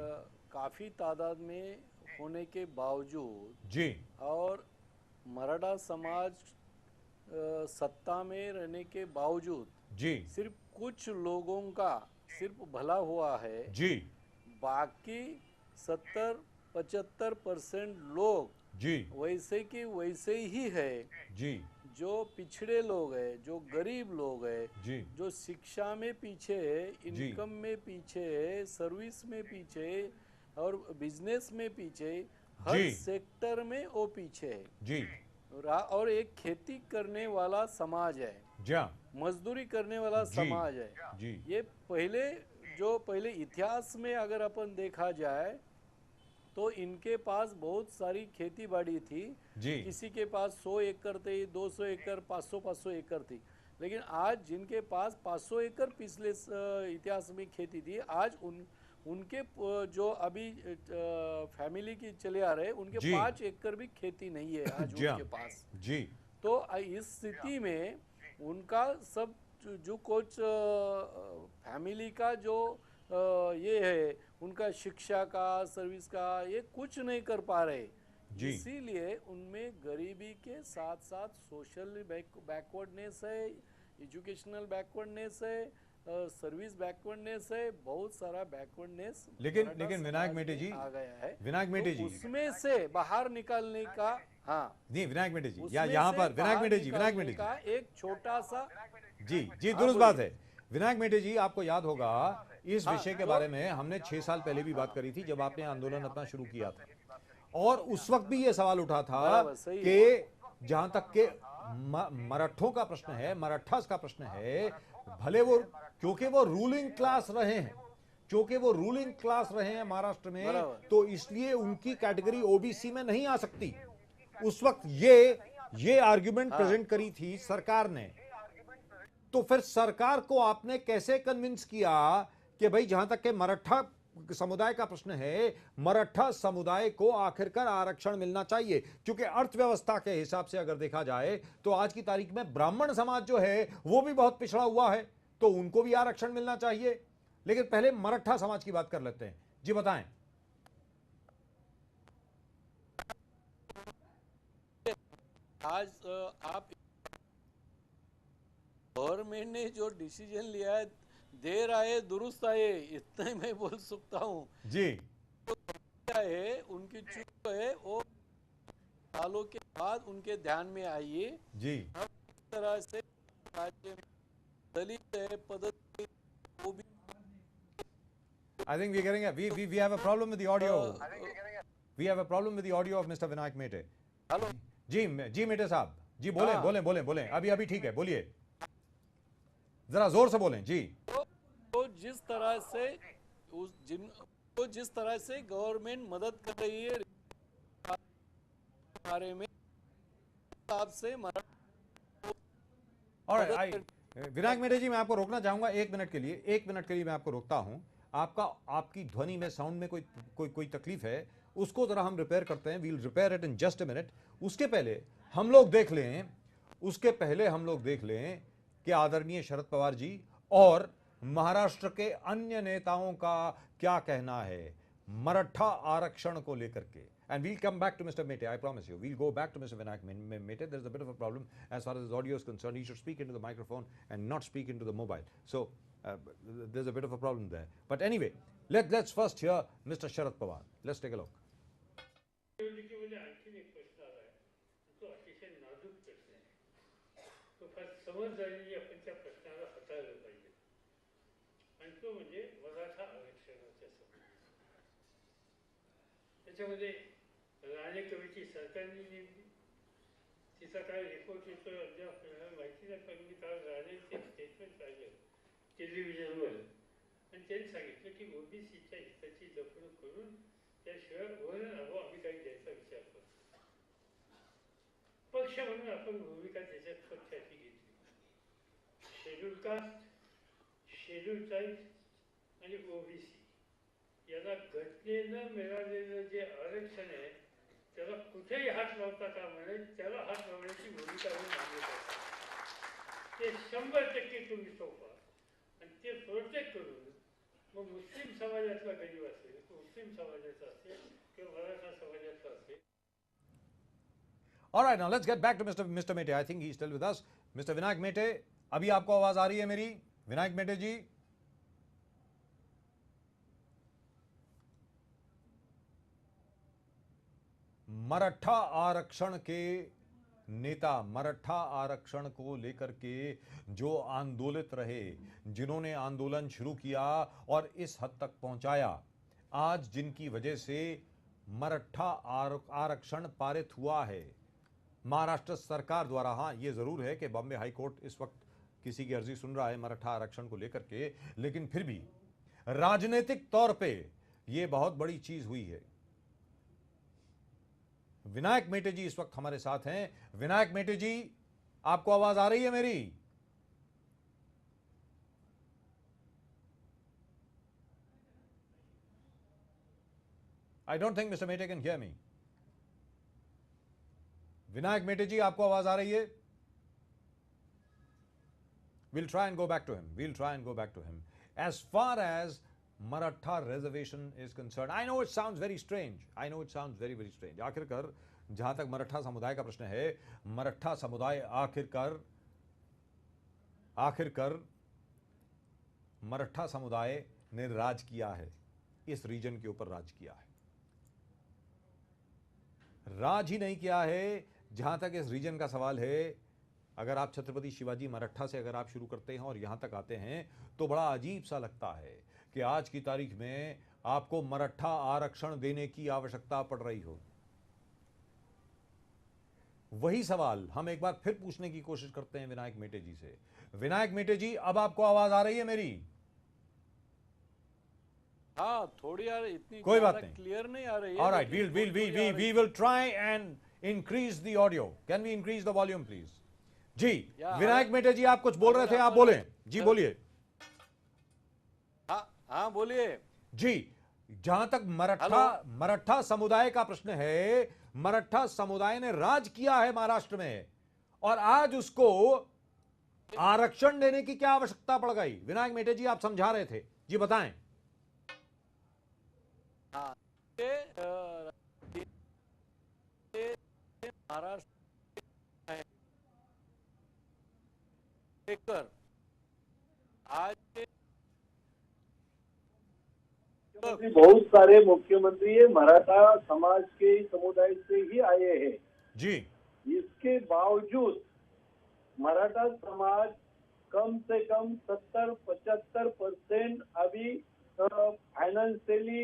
काफ़ी तादाद में होने के बावजूद जी और मराठा समाज सत्ता में रहने के बावजूद जी सिर्फ कुछ लोगों का सिर्फ भला हुआ है जी, बाकी 70-75% लोग जी वैसे के वैसे ही है। जी जो पिछड़े लोग हैं, जो गरीब लोग हैं, जी जो शिक्षा में पीछे है, इनकम में पीछे है, सर्विस में पीछे है और बिजनेस में पीछे, हर जी सेक्टर में वो पीछे है जी। और एक खेती करने वाला समाज है, मजदूरी करने वाला समाज है जी। ये पहले इतिहास में अगर अपन देखा जाए तो इनके पास बहुत सारी खेती बाड़ी थी जी। किसी के पास 100 एकड़ थे, 200 एकड़, 500 एकड़ थी, लेकिन आज जिनके पास 500 एकड़ पिछले इतिहास में खेती थी, आज उनके जो अभी फैमिली की चले आ रहे, उनके जी। 5 एकड़ भी खेती नहीं है आज जी हाँ। उनके पास। जी। तो इस स्थिति में उनका सब जो कुछ फैमिली का जो ये है, उनका शिक्षा का, सर्विस का, ये कुछ नहीं कर पा रहे। जी। इसीलिए उनमें गरीबी के साथ साथ सोशल बैकवर्डनेस है, एजुकेशनल बैकवर्डनेस है, सर्विस बैकवर्डनेस है, बहुत सारा बैकवर्डनेस लेकिन विनायक मेटे जी, आ गया है। विनायक मेटे तो जी, उसमें से बाहर निकालने का, हाँ नहीं विनायक मेटे जी, उसमें यहाँ से पर विनायक बाहर मेटे जी, विनायक निकालने मेटे का जी, एक छोटा सा, जी जी हाँ, दुरुस्त बात बोलिए। है। विनायक मेटे जी, आपको याद होगा इस हाँ, विषय के तो- बारे में हमने 6 साल पहले भी बात करी थी, जब आपने आंदोलन अपना शुरू किया था, और उस वक्त भी ये सवाल उठा था बराबर, सही कि जहां तक के मराठों का प्रश्न है, मराठास का प्रश्न है, भले वो क्योंकि वो रूलिंग क्लास रहे हैं, क्योंकि वो रूलिंग क्लास रहे हैं महाराष्ट्र में, बराबर। तो इसलिए उनकी कैटेगरी ओबीसी में नहीं आ सकती। उस वक्त ये आर्गुमेंट प्रेजेंट करी थी सरकार ने। तो फिर सरकार को आपने कैसे कन्विंस किया कि भाई जहां तक के मराठा समुदाय का प्रश्न है, मराठा समुदाय को आखिरकार आरक्षण मिलना चाहिए, क्योंकि अर्थव्यवस्था के हिसाब से अगर देखा जाए तो आज की तारीख में ब्राह्मण समाज जो है वो भी बहुत पिछड़ा हुआ है, तो उनको भी आरक्षण मिलना चाहिए। लेकिन पहले मराठा समाज की बात कर लेते हैं। जी बताएं। आज आप गवर्नमेंट ने जो डिसीजन लिया है, देर आए दुरुस्त आए, इतने मैं बोल सकता हूँ। जी क्या है, उनकी चूक है, वो सालों के बाद उनके ध्यान में आई है। जी इस तरह से राज्य में दलित है, पदोन्नति, वो भी I think we have a problem with the audio. We have a problem with the audio of Mr. Vinayak Mete. Hello, जी मेटे साहब, जी बोलें हाँ। बोलें अभी ठीक है, बोलिए, जरा जोर से बोलें जी। तो जिस तरह से गवर्नमेंट मदद कर रही है बारे में, हिसाब से और विनायक मेटे जी, मैं आपको रोकना चाहूंगा 1 मिनट के लिए मैं आपको रोकता हूं। आपकी ध्वनि में, साउंड में कोई तकलीफ है, उसको जरा हम रिपेयर करते हैं। We'll repair it in just a minute. उसके पहले हम लोग देख लें कि आदरणीय शरद पवार जी और महाराष्ट्र के अन्य नेताओं का क्या कहना है मराठा आरक्षण को लेकर के। And we'll come back to Mr. Mete, I promise you. We'll go back to Mr. Vinayak Mete. There's a bit of a problem as far as his audio is concerned. He should speak into the microphone and not speak into the mobile. So there's a bit of a problem there. But anyway, let's first hear Mr. Sharad Pawar. Let's take a look. निवडणुकीमध्ये आणखीन एक प्रश्न आला आहे, तो अतिशय नाजूक प्रश्न आहे. तो फार समजदारीने आपण त्या प्रश्नाला हाताळलं पाहिजे, आणि तो म्हणजे मराठा आरक्षणाचा संबंध. त्याच्यामध्ये राणे कमिटी सरकारने नेमली, तिचा काय रिपोर्ट येतो अद्याप आपल्याला माहिती नाही, पण मी काल राणेचे स्टेटमेंट पाहिलं टेलिव्हिजनवर, आणि त्यांनी सांगितलं की ओबीसीच्या हिताची जपणूक करून त्याशिवाय वर आम्ही काही द्यायचा विचार करतो. पक्ष म्हणून आपण भूमिका त्याच्यात पक्षाची घेतली. शेड्यूल कास्ट, शेड्यूल ट्राईब आणि ओबीसी याला घटनेनं मिळालेलं जे आरक्षण आहे त्याला कुठेही हात लावता कामा नये, त्याला हात लावण्याची भूमिका मी मान्य करतो. ते 100% तुम्ही सोपा आणि ते प्रोटेक्ट करून मग मुस्लिम समाजातला गरीब असेल, मुस्लिम समाजाचा असेल किंवा मराठा समाजाचा असेल. All right, now let's get back to Mr. Mete. I think he's still with us. Mr. Vinayak Mete, अभी आपको आवाज आ रही है मेरी? विनायक मेटे जी, मराठा आरक्षण के नेता, मराठा आरक्षण को लेकर के जो आंदोलित रहे, जिन्होंने आंदोलन शुरू किया और इस हद तक पहुंचाया, आज जिनकी वजह से मराठा आरक्षण पारित हुआ है महाराष्ट्र सरकार द्वारा। हाँ, ये जरूर है कि बॉम्बे हाई कोर्ट इस वक्त किसी की अर्जी सुन रहा है मराठा आरक्षण को लेकर के, लेकिन फिर भी राजनीतिक तौर पे ये बहुत बड़ी चीज हुई है। विनायक मेटे जी इस वक्त हमारे साथ हैं। विनायक मेटे जी, आपको आवाज आ रही है मेरी? I don't think Mr. Mete can hear me. Vinayak Mete जी, आपको आवाज आ रही है? We'll try and go back to him. We'll try and go back to him. As far as Maratha reservation is concerned, I know it sounds very strange. I know it sounds very, very strange. आखिरकार जहां तक मराठा समुदाय का प्रश्न है, मराठा समुदाय आखिरकार मराठा समुदाय ने राज किया है, इस रीजन के ऊपर राज किया है। राज ही नहीं किया है, जहां तक इस रीजन का सवाल है। अगर आप छत्रपति शिवाजी मराठा से अगर आप शुरू करते हैं और यहां तक आते हैं तो बड़ा अजीब सा लगता है कि आज की तारीख में आपको मराठा आरक्षण देने की आवश्यकता पड़ रही हो। वही सवाल हम एक बार फिर पूछने की कोशिश करते हैं विनायक मेटे जी से। विनायक मेटे जी, अब आपको आवाज आ रही है मेरी? हाँ, थोड़ी यार, इतनी कोई बात नहीं, क्लियर नहीं आ रही है। All right, we will try and increase the audio. Can we increase the volume, please? जी, विनायक मेटे जी, आप कुछ बोल रहे थे, आप बोले जी, बोलिए। हाँ, बोलिए जी। जहां तक मराठा समुदाय का प्रश्न है, मराठा समुदाय ने राज किया है महाराष्ट्र में और आज उसको आरक्षण देने की क्या आवश्यकता पड़ गई? विनायक मेटे जी, आप समझा रहे थे, जी बताएं। महाराष्ट्र आज बहुत सारे मुख्यमंत्री मराठा समाज के समुदाय से ही आए हैं जी। इसके बावजूद मराठा समाज कम से कम 70-75% अभी फाइनेंशियली,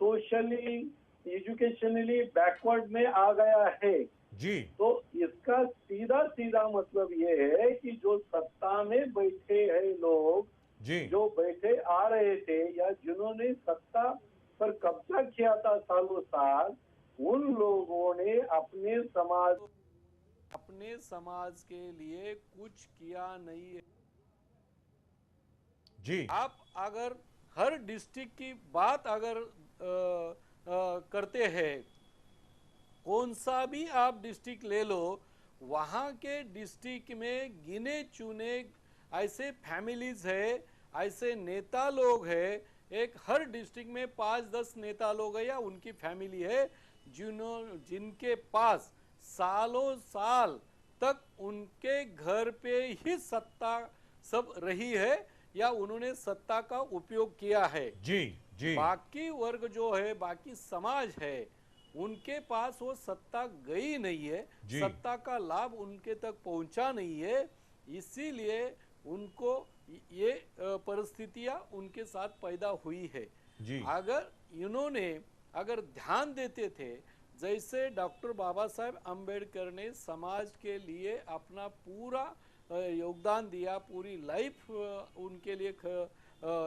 सोशली, एजुकेशनली बैकवर्ड में आ गया है जी। तो इसका सीधा सीधा मतलब ये है कि जो सत्ता में बैठे हैं लोग जी, जो बैठे आ रहे थे या जिन्होंने सत्ता पर कब्जा किया था सालों साल, उन लोगों ने अपने समाज के लिए कुछ किया नहीं है जी। आप अगर हर डिस्ट्रिक्ट की बात अगर करते हैं, कौन सा भी आप डिस्ट्रिक्ट ले लो, वहाँ के डिस्ट्रिक्ट में गिने चुने ऐसे फैमिलीज है, ऐसे नेता लोग है, एक हर डिस्ट्रिक्ट में 5-10 नेता लोग है या उनकी फैमिली है जिनके पास सालों साल तक उनके घर पे ही सत्ता सब रही है या उन्होंने सत्ता का उपयोग किया है जी जी। बाकी वर्ग जो है, बाकी समाज है, उनके पास वो सत्ता गई नहीं है, सत्ता का लाभ उनके तक पहुंचा नहीं है, इसीलिए उनको ये परिस्थितियां उनके साथ पैदा हुई है जी। अगर ध्यान देते थे, जैसे डॉक्टर बाबा साहेब अम्बेडकर ने समाज के लिए अपना पूरा योगदान दिया, पूरी लाइफ उनके लिए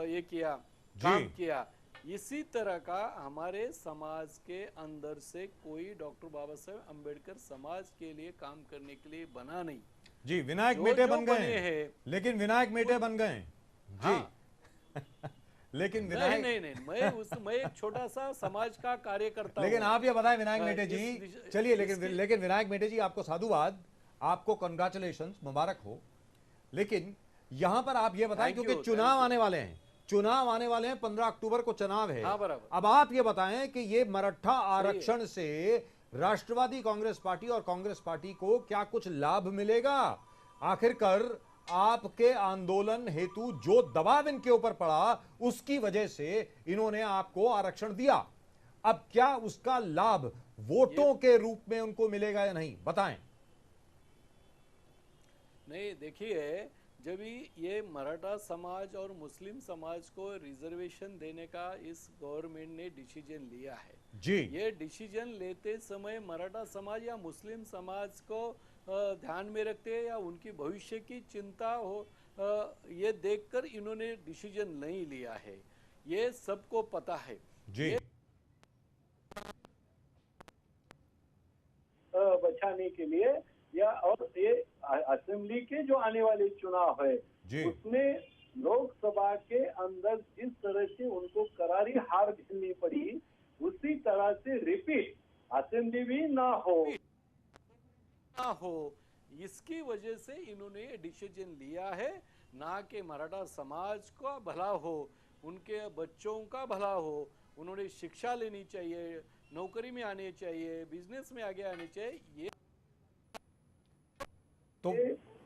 ये किया, काम किया, इसी तरह का हमारे समाज के अंदर से कोई डॉक्टर बाबा साहेब अम्बेडकर समाज के लिए काम करने के लिए बना नहीं जी। विनायक मेटे बन गए हैं, लेकिन विनायक मेटे बन गए जी। हाँ। लेकिन नहीं, मैं एक छोटा सा समाज का कार्यकर्ता हूं। लेकिन आप ये बताएं विनायक मेटे जी, चलिए, लेकिन विनायक मेटे जी, आपको साधुवाद, आपको कंग्रेचुलेशंस, मुबारक हो। लेकिन यहां पर आप ये बताएं, क्योंकि चुनाव आने वाले हैं, 15 अक्टूबर को चुनाव है। अब आप ये बताएं कि ये मराठा आरक्षण से राष्ट्रवादी कांग्रेस पार्टी और कांग्रेस पार्टी को क्या कुछ लाभ मिलेगा? आखिरकार आपके आंदोलन हेतु जो दबाव इनके ऊपर पड़ा, उसकी वजह से इन्होंने आपको आरक्षण दिया। अब क्या उसका लाभ वोटों के रूप में उनको मिलेगा या नहीं, बताएं। नहीं, देखिए, जब ये मराठा समाज और मुस्लिम समाज को रिजर्वेशन देने का इस गवर्नमेंट ने डिसीजन लिया है जी, ये डिसीजन लेते समय मराठा समाज या मुस्लिम समाज को ध्यान में रखते हैं या उनकी भविष्य की चिंता हो, ये देखकर इन्होंने डिसीजन नहीं लिया है, ये सबको पता है जी। बचाने के लिए या और ये असेंबली के जो आने वाले चुनाव है उसमें लोकसभा के अंदर जिस तरह से उनको करारी हार झेलनी पड़ी, उस इसी तरह से रिपीट असेंबली भी ना हो, इसकी वजह से इन्होंने ये डिसीजन लिया है, ना कि मराठा समाज का भला हो, उनके बच्चों का भला हो। उन्होंने शिक्षा लेनी चाहिए, नौकरी में आने चाहिए, बिजनेस में आगे आने चाहिए। ये तो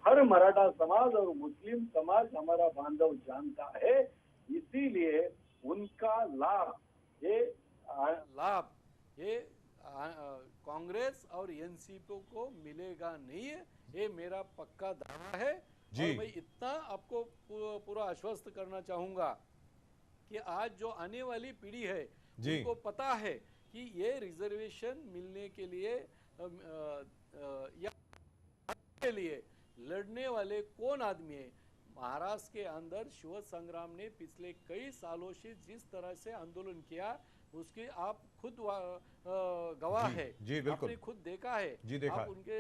हर मराठा समाज और मुस्लिम समाज हमारा बांधव जानता है, इसीलिए उनका लाभ ये कांग्रेस और एनसीपी को मिलेगा नहीं है, ये मेरा पक्का दावा है। जी। और मैं इतना आपको पूरा आश्वस्त करना चाहूंगा कि आज जो आने वाली पीढ़ी है जी। उनको पता है कि ये रिजर्वेशन मिलने के लिए या के लिए लड़ने वाले कौन आदमी है। महाराष्ट्र के अंदर शिव संग्राम ने पिछले कई सालों से जिस तरह से आंदोलन किया, उसके आप खुद गवाह है। जी बिल्कुल, आपने खुद देखा है। जी देखा आप उनके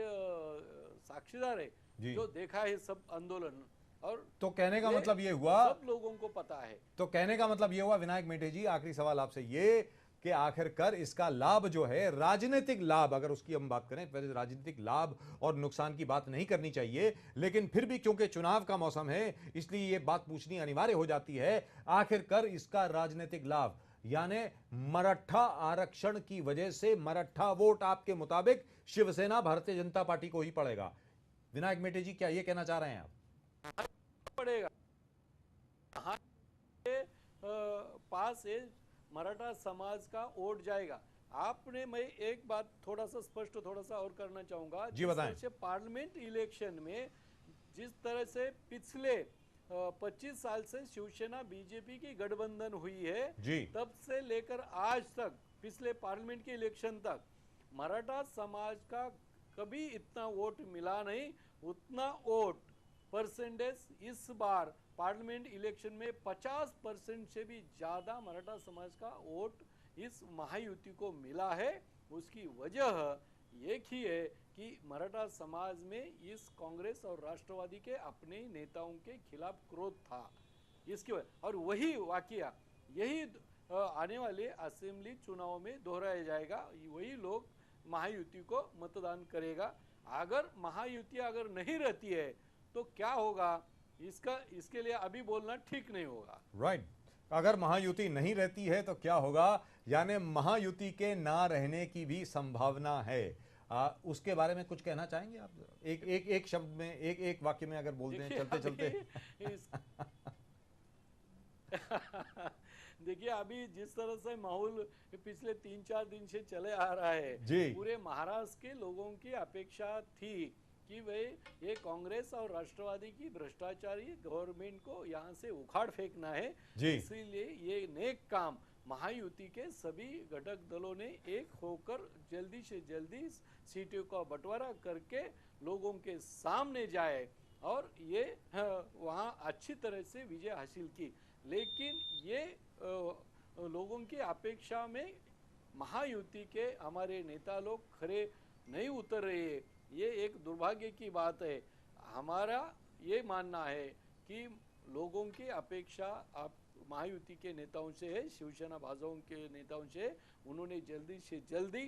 साक्षीदार है जी। जो देखा है सब आंदोलन। और तो कहने का मतलब ये हुआ, सब लोगों को पता है। तो कहने का मतलब ये हुआ विनायक मेटे जी, आखिरी सवाल आपसे ये कि आखिरकार इसका लाभ जो है, राजनीतिक लाभ, अगर उसकी हम बात करें, पहले राजनीतिक लाभ और नुकसान की बात नहीं करनी चाहिए, लेकिन फिर भी क्योंकि चुनाव का मौसम है इसलिए ये बात पूछनी अनिवार्य हो जाती है, आखिरकार इसका राजनीतिक लाभ यानी मराठा आरक्षण की वजह से मराठा वोट आपके मुताबिक शिवसेना भारतीय जनता पार्टी को ही पड़ेगा। विनायक मेटे जी, क्या ये कहना चाह रहे हैं आप? पड़ेगा पास है, मराठा समाज का वोट जाएगा। आपने, मैं एक बात थोड़ा सा स्पष्ट थोड़ा सा और करना चाहूंगा। जी बताएं। जिस तरह से पार्लियामेंट इलेक्शन में जिस तरह से पिछले 25 साल से शिवसेना बीजेपी की गठबंधन हुई है जी। तब से लेकर आज तक, पिछले पार्लियामेंट के इलेक्शन तक मराठा समाज का कभी इतना वोट मिला नहीं। उतना वोट परसेंटेज इस बार पार्लियामेंट इलेक्शन में 50% से भी ज्यादा मराठा समाज का वोट इस महायुति को मिला है। उसकी वजह एक ही है कि मराठा समाज में इस कांग्रेस और राष्ट्रवादी के अपने नेताओं के खिलाफ क्रोध था, इसकी वजह। और वही वाकया यही आने वाले असेंबली चुनाव में दोहराया जाएगा। वही लोग महायुति को मतदान करेगा। अगर महायुति अगर नहीं रहती है तो क्या होगा, इसके लिए अभी बोलना ठीक नहीं होगा। राइट। अगर महायुति नहीं रहती है तो क्या होगा, यानी महायुति के ना रहने की भी संभावना है। उसके बारे में कुछ कहना चाहेंगे आप? एक शब्द में, एक वाक्य में अगर बोल दें चलते चलते। देखिए, अभी जिस तरह से माहौल पिछले 3-4 दिन से चले आ रहा है जी। पूरे महाराष्ट्र के लोगों की अपेक्षा थी कि वे ये कांग्रेस और राष्ट्रवादी की भ्रष्टाचारी गवर्नमेंट को यहाँ से उखाड़ फेंकना है। इसीलिए ये नेक काम महायुति के सभी घटक दलों ने एक होकर जल्दी से जल्दी सीटों का बंटवारा करके लोगों के सामने जाए और ये वहाँ अच्छी तरह से विजय हासिल की। लेकिन ये लोगों की अपेक्षा में महायुति के हमारे नेता लोग खरे नहीं उतर रहे। ये एक दुर्भाग्य की बात है। हमारा ये मानना है कि लोगों की अपेक्षा आप महायुति के नेताओं से है, शिवसेना भाजपा के नेताओं से। उन्होंने जल्दी से जल्दी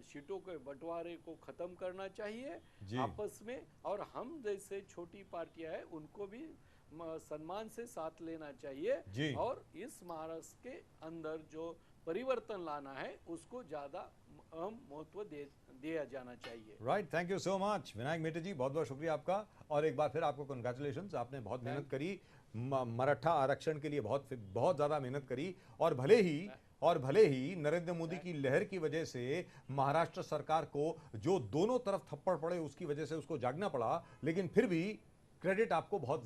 सीटों के बंटवारे को खत्म करना चाहिए आपस में, और हम जैसे छोटी पार्टियां हैं उनको भी सम्मान से साथ लेना चाहिए। और इस महाराष्ट्र के अंदर जो परिवर्तन लाना है उसको ज्यादा महत्व दिया जाना चाहिए। Right, thank you so much Vinayak Mete ji, बहुत बहुत शुक्रिया आपका। और एक बार फिर आपको कंग्रेचुलेशंस, आपने बहुत मेहनत करी मराठा आरक्षण के लिए, बहुत ज्यादा मेहनत करी। और भले ही नरेंद्र मोदी की लहर की वजह से महाराष्ट्र सरकार को जो दोनों तरफ थप्पड़ पड़े उसकी वजह से उसको जागना पड़ा, लेकिन फिर भी क्रेडिट आपको बहुत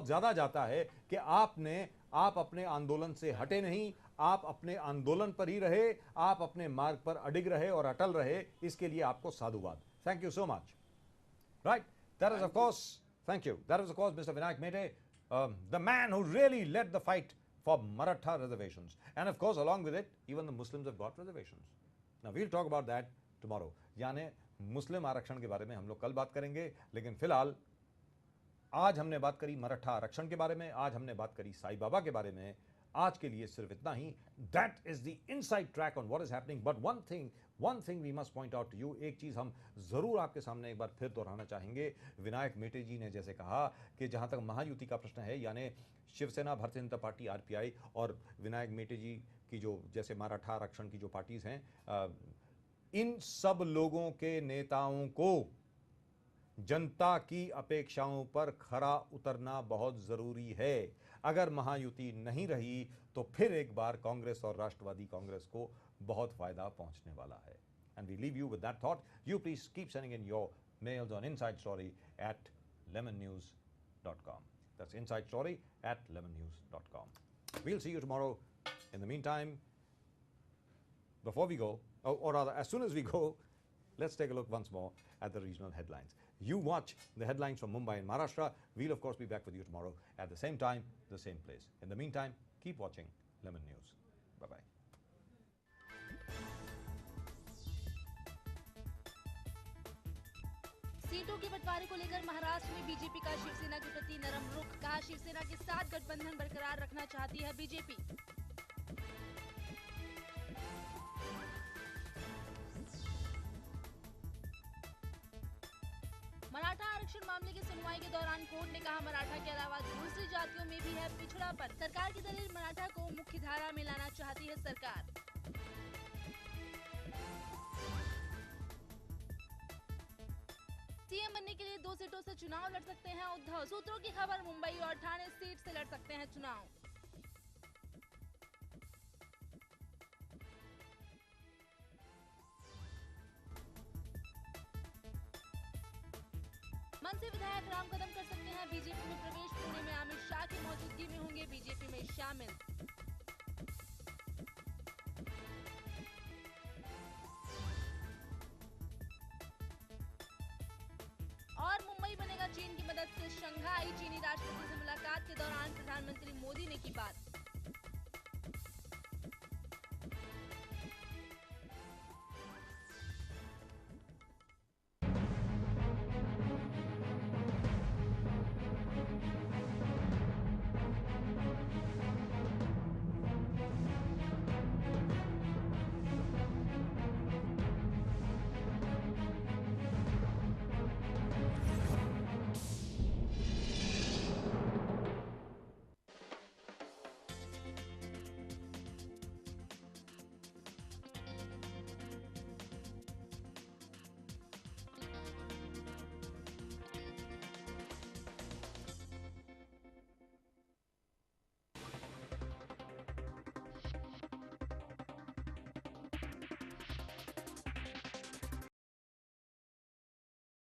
ज्यादा जाता है कि आप अपने आंदोलन से हटे नहीं, आप अपने आंदोलन पर ही रहे, आप अपने मार्ग पर अडिग रहे और अटल रहे। इसके लिए आपको साधुवाद। Thank you so much. Right, that is of course, thank you, that is of course mister Vinayak Mete, the man who really led the fight for Maratha reservations. And of course, along with it, even the Muslims have got reservations. Now we'll talk about that tomorrow. यानी मुस्लिम आरक्षण के बारे में हम लोग कल बात करेंगे, लेकिन फिलहाल आज हमने बात करी मराठा आरक्षण के बारे में, आज हमने बात करी साईं बाबा के बारे में। आज के लिए सिर्फ इतना ही. That is the inside track on what is happening. But one thing we must point out to you. एक चीज़ हम ज़रूर आपके सामने एक बार फिर दोहराना चाहेंगे. विनायक मेटे जी ने जैसे कहा कि जहाँ तक महायुति का प्रश्न है, यानी शिवसेना, भारतीय जनता पार्टी, आरपीआई और विनायक मेटे जी की जो जैसे मराठा आरक्षण की जो पार्टीज़ हैं, इन सब लोगों के नेताओं को जनता की अपेक्षाओं पर खरा उतरना बहुत ज़रूरी है. अगर महायुति नहीं रही तो फिर एक बार कांग्रेस और राष्ट्रवादी कांग्रेस को बहुत फायदा पहुंचने वाला है. And we leave you with that thought. You please keep sending in your mails on insidestory@lemonnews.com. That's insidestory@lemonnews.com. We'll see you tomorrow. In the meantime, before we go, or rather as soon as we go, let's take a look once more at the regional headlines. You watch the headlines from Mumbai and Maharashtra. We'll of course be back with you tomorrow at the same time, the same place. In the meantime, keep watching Lemon News. Bye-bye. सीटों के बंटवारे को लेकर महाराष्ट्र में BJP का शिवसेना के प्रति नरम रुख. कहा, शिवसेना के साथ गठबंधन बरकरार रखना चाहती है बीजेपी. मराठा आरक्षण मामले की सुनवाई के दौरान कोर्ट ने कहा, मराठा के अलावा दूसरी जातियों में भी है पिछड़ापन. सरकार की दलील, मराठा को मुख्य धारा में लाना चाहती है सरकार. सीएम बनने के लिए 2 सीटों से चुनाव लड़ सकते हैं उद्धव. सूत्रों की खबर, मुंबई और ठाणे सीट से लड़ सकते हैं चुनाव. मनसे विधायक राम कदम कर सकते हैं बीजेपी में प्रवेश. पुणे में अमित शाह की मौजूदगी में होंगे बीजेपी में शामिल. और मुंबई बनेगा चीन की मदद से शंघाई. चीनी राष्ट्रपति से मुलाकात के दौरान प्रधानमंत्री मोदी ने की बात.